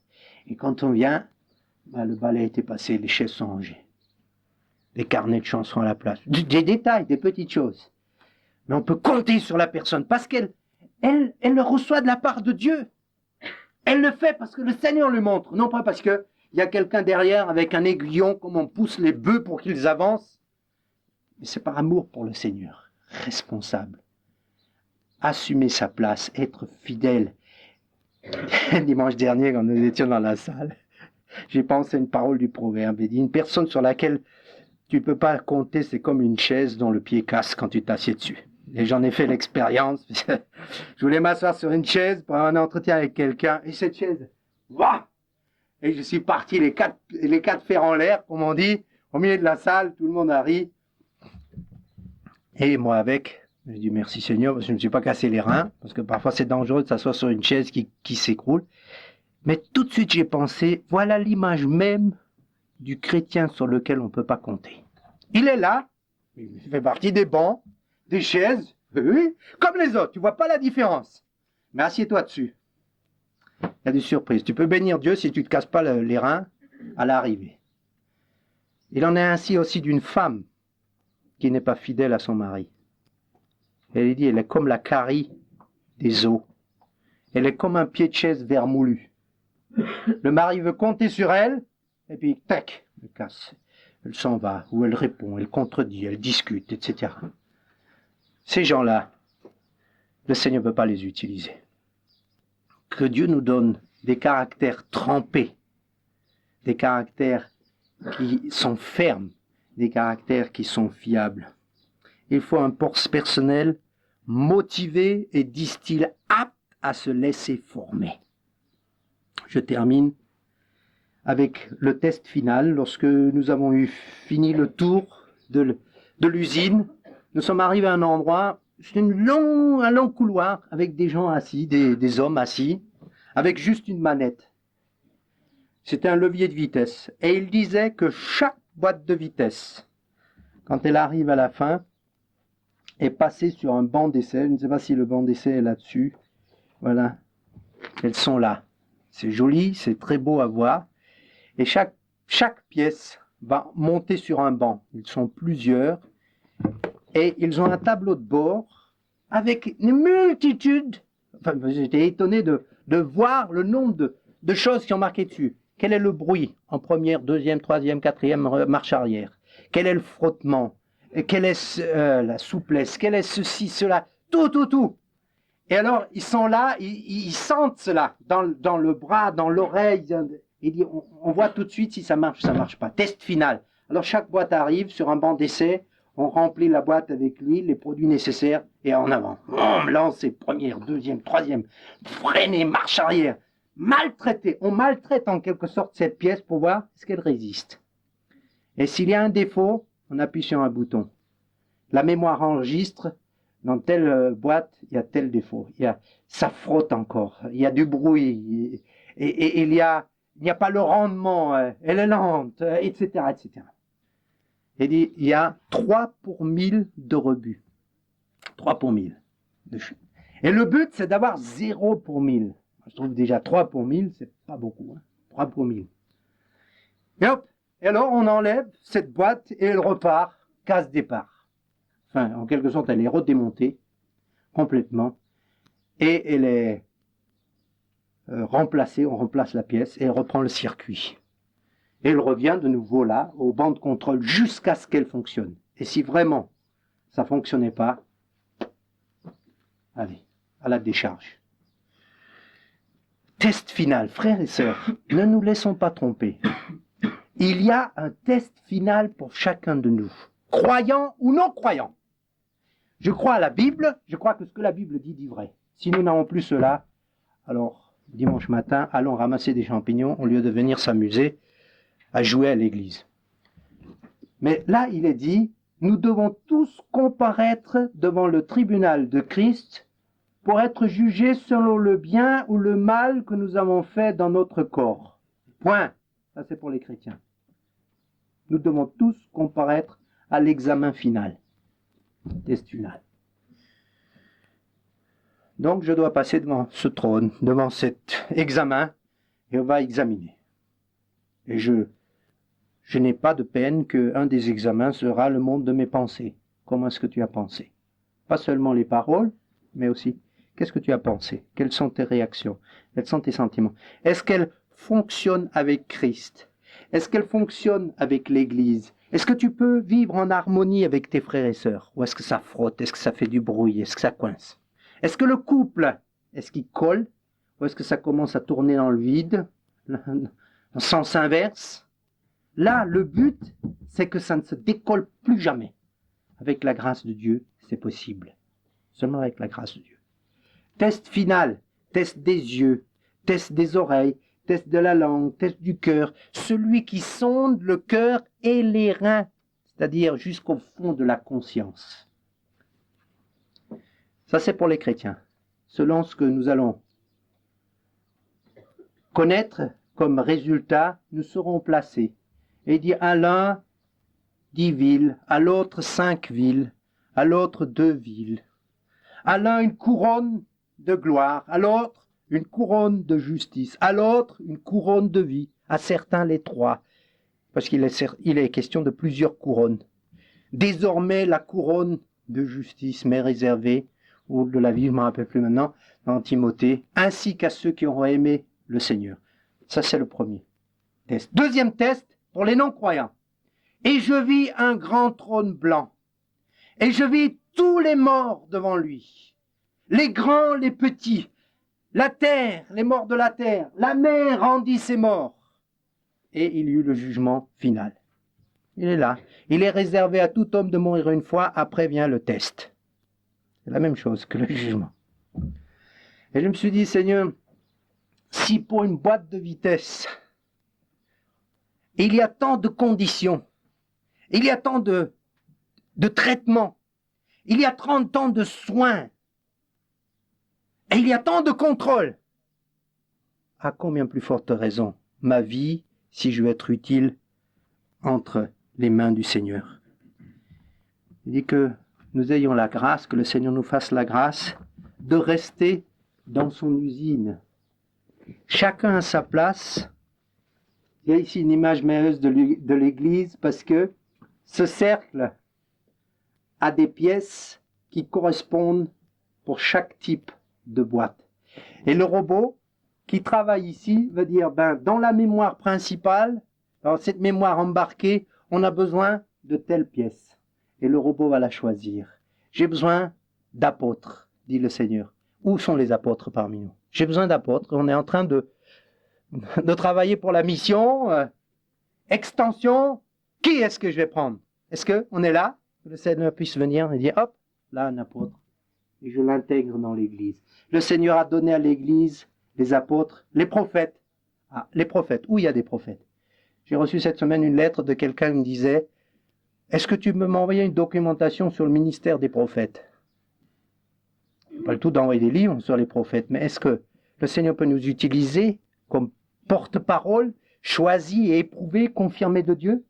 Et quand on vient, le balai a été passé, les chaises sont rangées. Les carnets de chansons à la place. Des détails, des petites choses. Mais on peut compter sur la personne parce qu'elle le reçoit de la part de Dieu. Elle le fait parce que le Seigneur lui montre, non pas parce qu'il y a quelqu'un derrière avec un aiguillon, comme on pousse les bœufs pour qu'ils avancent. Mais c'est par amour pour le Seigneur, responsable. Assumer sa place, être fidèle. Dimanche dernier, quand nous étions dans la salle, j'ai pensé à une parole du proverbe. Il dit, une personne sur laquelle tu ne peux pas compter, c'est comme une chaise dont le pied casse quand tu t'assieds dessus. Et j'en ai fait l'expérience. Je voulais m'asseoir sur une chaise pour avoir un entretien avec quelqu'un. Et cette chaise, wouah! Et je suis parti les quatre fers en l'air, comme on dit, au milieu de la salle, tout le monde a ri. Et moi avec, j'ai dit merci Seigneur, parce que je ne me suis pas cassé les reins, parce que parfois c'est dangereux de s'asseoir sur une chaise qui s'écroule. Mais tout de suite j'ai pensé, voilà l'image même du chrétien sur lequel on ne peut pas compter. Il est là, il fait partie des bancs, des chaises, oui, comme les autres, tu vois pas la différence. Mais assieds-toi dessus. Il y a des surprises. Tu peux bénir Dieu si tu ne te casses pas les reins à l'arrivée. Il en est ainsi aussi d'une femme qui n'est pas fidèle à son mari. Elle dit, elle est comme la carie des eaux. Elle est comme un pied de chaise vermoulu. Le mari veut compter sur elle, et puis, tac, elle casse. Elle s'en va, ou elle répond, elle contredit, elle discute, etc. Ces gens-là, le Seigneur ne peut pas les utiliser. Que Dieu nous donne des caractères trempés, des caractères qui sont fermes, des caractères qui sont fiables. Il faut un personnel motivé et, disent-ils, apte à se laisser former. Je termine avec le test final. Lorsque nous avons fini le tour de l'usine, nous sommes arrivés à un endroit, c'est un long couloir avec des gens assis, des hommes assis, avec juste une manette. C'était un levier de vitesse. Et il disait que chaque boîte de vitesse, quand elle arrive à la fin, est passée sur un banc d'essai. Je ne sais pas si le banc d'essai est là-dessus. Voilà. Elles sont là. C'est joli, c'est très beau à voir. Et chaque pièce va monter sur un banc. Ils sont plusieurs. Et ils ont un tableau de bord avec une multitude. Enfin, j'étais étonné de voir le nombre de choses qui ont marqué dessus. Quel est le bruit en première, deuxième, troisième, quatrième marche arrière? Quel est le frottement? Quelle est la souplesse? Quel est ceci, cela? Tout. Et alors, ils sont là, ils sentent cela dans le bras, dans l'oreille. On voit tout de suite si ça marche pas. Test final. Alors, chaque boîte arrive sur un banc d'essai. On remplit la boîte avec l'huile, les produits nécessaires, et en avant. On lance première, deuxième, troisième. Freiner, marche arrière. Maltraiter. On maltraite en quelque sorte cette pièce pour voir est-ce qu'elle résiste. Et s'il y a un défaut, on appuie sur un bouton. La mémoire enregistre, dans telle boîte, il y a tel défaut. Ça frotte encore. Il y a du bruit. Et il n'y a pas le rendement. Elle est lente, etc., etc. Il dit, il y a 3 pour 1000 de rebut. 3 pour 1000. Et le but, c'est d'avoir 0 pour 1000. Je trouve déjà 3 pour 1000, c'est pas beaucoup. Hein. 3 pour 1000. Et hop, et alors on enlève cette boîte et elle repart, case départ. Enfin, en quelque sorte, elle est redémontée complètement et elle est remplacée, on remplace la pièce et elle reprend le circuit. Et elle revient de nouveau là, au banc de contrôle, jusqu'à ce qu'elle fonctionne. Et si vraiment ça ne fonctionnait pas, allez, à la décharge. Test final, frères et sœurs, ne nous laissons pas tromper. Il y a un test final pour chacun de nous, croyant ou non croyant. Je crois à la Bible, je crois que ce que la Bible dit vrai. Si nous n'avons plus cela, alors dimanche matin, allons ramasser des champignons au lieu de venir s'amuser à jouer à l'église. Mais là, il est dit, nous devons tous comparaître devant le tribunal de Christ pour être jugés selon le bien ou le mal que nous avons fait dans notre corps. Point. Ça, c'est pour les chrétiens. Nous devons tous comparaître à l'examen final. Test final. Donc, je dois passer devant ce trône, devant cet examen, et on va examiner. Et je n'ai pas de peine qu'un des examens sera le monde de mes pensées. Comment est-ce que tu as pensé? Pas seulement les paroles, mais aussi, qu'est-ce que tu as pensé? Quelles sont tes réactions? Quels sont tes sentiments? Est-ce qu'elles fonctionnent avec Christ? Est-ce qu'elles fonctionnent avec l'Église? Est-ce que tu peux vivre en harmonie avec tes frères et sœurs? Ou est-ce que ça frotte? Est-ce que ça fait du bruit? Est-ce que ça coince? Est-ce que le couple, est-ce qu'il colle? Ou est-ce que ça commence à tourner dans le vide, en sens inverse? Là, le but, c'est que ça ne se décolle plus jamais. Avec la grâce de Dieu, c'est possible. Seulement avec la grâce de Dieu. Test final, test des yeux, test des oreilles, test de la langue, test du cœur. Celui qui sonde le cœur et les reins, c'est-à-dire jusqu'au fond de la conscience. Ça, c'est pour les chrétiens. Selon ce que nous allons connaître comme résultat, nous serons placés. Et il dit à l'un 10 villes, à l'autre 5 villes, à l'autre 2 villes. À l'un une couronne de gloire, à l'autre une couronne de justice, à l'autre une couronne de vie, à certains les 3, parce qu'il est question de plusieurs couronnes. Désormais la couronne de justice m'est réservée, ou de la vie, je ne me rappelle plus maintenant, dans Timothée, ainsi qu'à ceux qui auront aimé le Seigneur. Ça, c'est le premier test. Deuxième test, pour les non-croyants. Et je vis un grand trône blanc, et je vis tous les morts devant lui, les grands, les petits, la terre, les morts de la terre, la mer rendit ses morts. Et il y eut le jugement final. Il est là. Il est réservé à tout homme de mourir une fois, après vient le test. C'est la même chose que le jugement. Et je me suis dit, Seigneur, si pour une boîte de vitesse, il y a tant de conditions, il y a tant de traitements, il y a tant de soins, et il y a tant de contrôles, à combien plus forte raison ma vie, si je veux être utile, entre les mains du Seigneur. Il dit que nous ayons la grâce, que le Seigneur nous fasse la grâce de rester dans son usine. Chacun à sa place. Il y a ici une image merveilleuse de l'Église parce que ce cercle a des pièces qui correspondent pour chaque type de boîte. Et le robot qui travaille ici veut dire, dans la mémoire principale, dans cette mémoire embarquée, on a besoin de telle pièce. Et le robot va la choisir. J'ai besoin d'apôtres, dit le Seigneur. Où sont les apôtres parmi nous? J'ai besoin d'apôtres. On est en train de travailler pour la mission, extension. Qui est-ce que je vais prendre? Est-ce qu'on est là? Que le Seigneur puisse venir et dire, hop, là un apôtre. Et je l'intègre dans l'Église. Le Seigneur a donné à l'Église les apôtres, les prophètes. Ah, les prophètes. Où il y a des prophètes? J'ai reçu cette semaine une lettre de quelqu'un qui me disait, est-ce que tu peux m'envoyer une documentation sur le ministère des prophètes? Pas le tout d'envoyer des livres sur les prophètes, mais est-ce que le Seigneur peut nous utiliser comme porte-parole, choisi et éprouvé, confirmé de Dieu?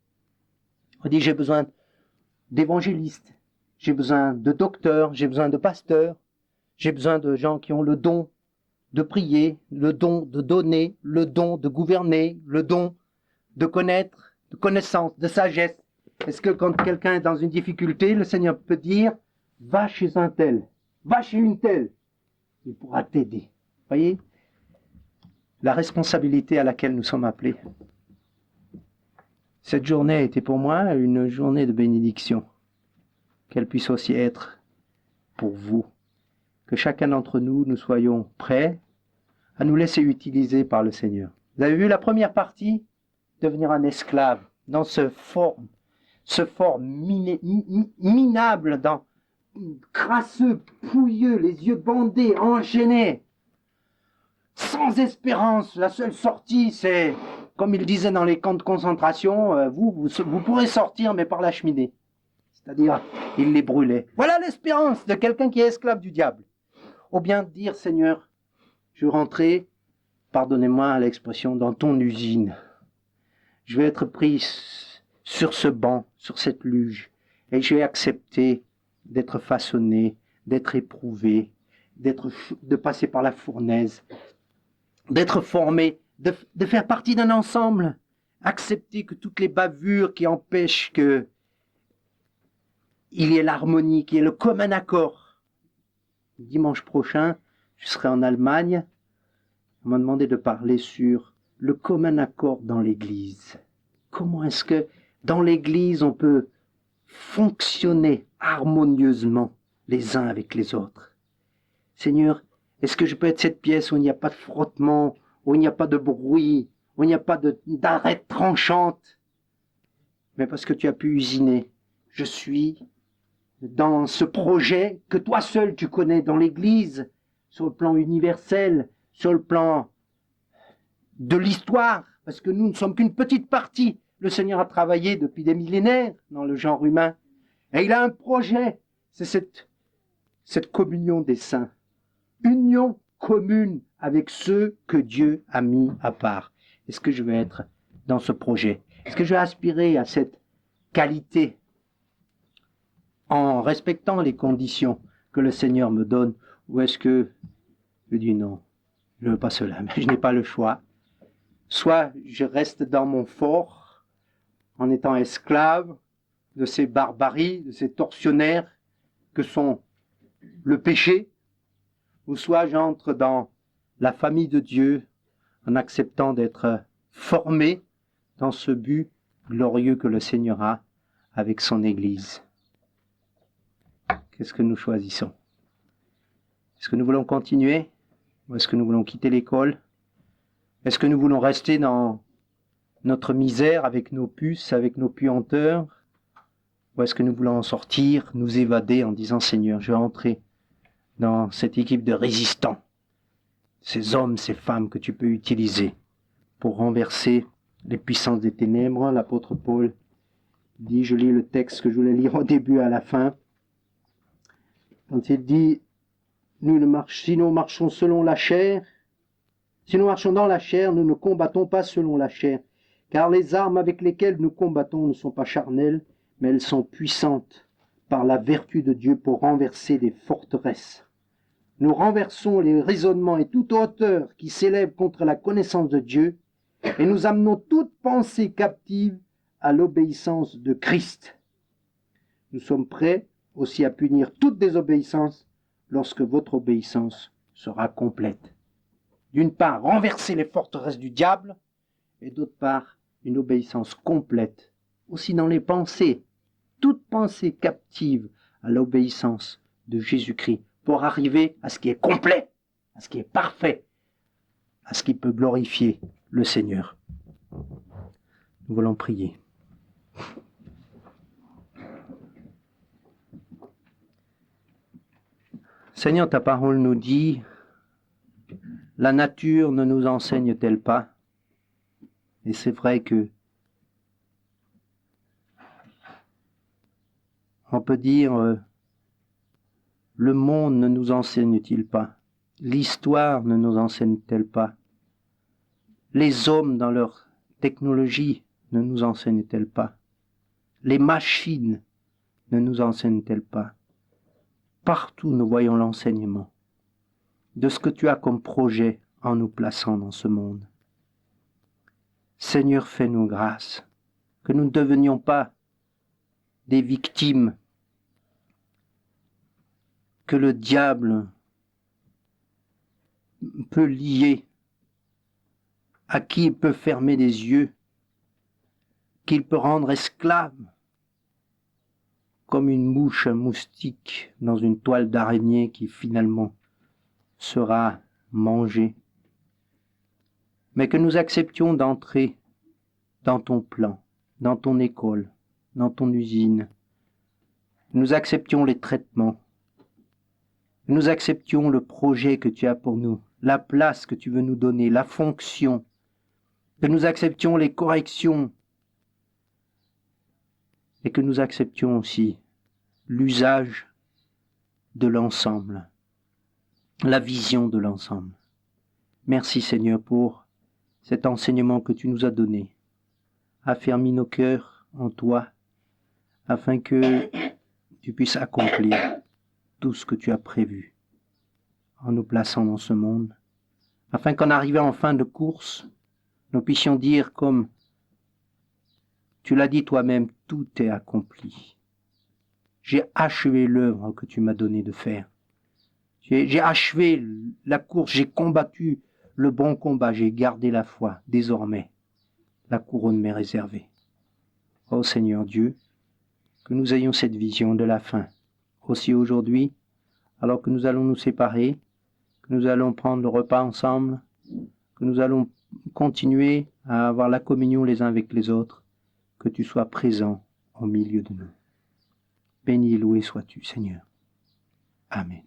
On dit, j'ai besoin d'évangélistes, j'ai besoin de docteurs, j'ai besoin de pasteurs, J'ai besoin de gens qui ont le don de prier, le don de donner, le don de gouverner, le don de connaître, de connaissance, de sagesse. Est-ce que quand quelqu'un est dans une difficulté, le Seigneur peut dire, va chez un tel, va chez une telle, il pourra t'aider. Voyez, la responsabilité à laquelle nous sommes appelés. Cette journée a été pour moi une journée de bénédiction. Qu'elle puisse aussi être pour vous. Que chacun d'entre nous, nous soyons prêts à nous laisser utiliser par le Seigneur. Vous avez vu la première partie? Devenir un esclave dans ce fort minable, dans crasseux, pouilleux, les yeux bandés, enchaînés, sans espérance. La seule sortie, c'est, comme il disait dans les camps de concentration, vous pourrez sortir, mais par la cheminée. C'est-à-dire, il les brûlait. Voilà l'espérance de quelqu'un qui est esclave du diable. Ou bien dire, Seigneur, je vais rentrer, pardonnez-moi l'expression, dans ton usine. Je vais être pris sur ce banc, sur cette luge, et je vais accepter d'être façonné, d'être éprouvé, de passer par la fournaise, d'être formé, de faire partie d'un ensemble, accepter que toutes les bavures qui empêchent qu'il y ait l'harmonie, qu'il y ait le commun accord. Dimanche prochain, je serai en Allemagne. On m'a demandé de parler sur le commun accord dans l'Église. Comment est-ce que dans l'Église on peut fonctionner harmonieusement les uns avec les autres? Seigneur, est-ce que je peux être cette pièce où il n'y a pas de frottement, où il n'y a pas de bruit, où il n'y a pas d'arrêt tranchante? Mais parce que tu as pu usiner, je suis dans ce projet que toi seul tu connais dans l'Église, sur le plan universel, sur le plan de l'histoire, parce que nous ne sommes qu'une petite partie. Le Seigneur a travaillé depuis des millénaires dans le genre humain, et il a un projet, c'est cette communion des saints, union commune avec ceux que Dieu a mis à part. Est-ce que je vais être dans ce projet? Est-ce que je vais aspirer à cette qualité en respectant les conditions que le Seigneur me donne, ou est-ce que je dis non, je ne veux pas cela, mais je n'ai pas le choix. Soit je reste dans mon fort en étant esclave de ces barbaries, de ces tortionnaires que sont le péché, ou soit j'entre dans la famille de Dieu en acceptant d'être formé dans ce but glorieux que le Seigneur a avec son Église. Qu'est-ce que nous choisissons? Est-ce que nous voulons continuer ou est-ce que nous voulons quitter l'école? Est-ce que nous voulons rester dans notre misère avec nos puces, avec nos puanteurs? Ou est-ce que nous voulons en sortir, nous évader en disant Seigneur, je vais entrer dans cette équipe de résistants, ces hommes, ces femmes que tu peux utiliser pour renverser les puissances des ténèbres? L'apôtre Paul dit, je lis le texte que je voulais lire au début à la fin, quand il dit, si nous marchons selon la chair, si nous marchons dans la chair, nous ne combattons pas selon la chair, car les armes avec lesquelles nous combattons ne sont pas charnelles, mais elles sont puissantes par la vertu de Dieu pour renverser des forteresses. Nous renversons les raisonnements et toute hauteur qui s'élève contre la connaissance de Dieu, et nous amenons toute pensée captive à l'obéissance de Christ. Nous sommes prêts aussi à punir toute désobéissance lorsque votre obéissance sera complète. D'une part, renverser les forteresses du diable, et d'autre part, une obéissance complète, aussi dans les pensées, toute pensée captive à l'obéissance de Jésus-Christ, pour arriver à ce qui est complet, à ce qui est parfait, à ce qui peut glorifier le Seigneur. Nous voulons prier. Seigneur, ta parole nous dit, la nature ne nous enseigne-t-elle pas? Et c'est vrai que on peut dire, le monde ne nous enseigne-t-il pas? L'histoire ne nous enseigne-t-elle pas? Les hommes dans leur technologie ne nous enseignent-elles pas? Les machines ne nous enseignent-elles pas? Partout nous voyons l'enseignement. de ce que tu as comme projet en nous plaçant dans ce monde. Seigneur, fais-nous grâce, que nous ne devenions pas des victimes que le diable peut lier, à qui il peut fermer les yeux, qu'il peut rendre esclave, comme une mouche, un moustique dans une toile d'araignée qui finalement sera mangée. Mais que nous acceptions d'entrer dans ton plan, dans ton école, dans ton usine. Nous acceptions les traitements. Nous acceptions le projet que tu as pour nous, la place que tu veux nous donner, la fonction. Que nous acceptions les corrections et que nous acceptions aussi l'usage de l'ensemble, la vision de l'ensemble. Merci Seigneur pour cet enseignement que tu nous as donné. Affermis nos cœurs en toi, afin que tu puisses accomplir tout ce que tu as prévu en nous plaçant dans ce monde, afin qu'en arrivant en fin de course, nous puissions dire comme tu l'as dit toi-même, tout est accompli. J'ai achevé l'œuvre que tu m'as donné de faire. J'ai achevé la course, j'ai combattu le bon combat, j'ai gardé la foi. Désormais, la couronne m'est réservée. Ô Seigneur Dieu, que nous ayons cette vision de la fin. Aussi aujourd'hui, alors que nous allons nous séparer, que nous allons prendre le repas ensemble, que nous allons continuer à avoir la communion les uns avec les autres, que tu sois présent au milieu de nous. Béni et loué sois-tu, Seigneur. Amen.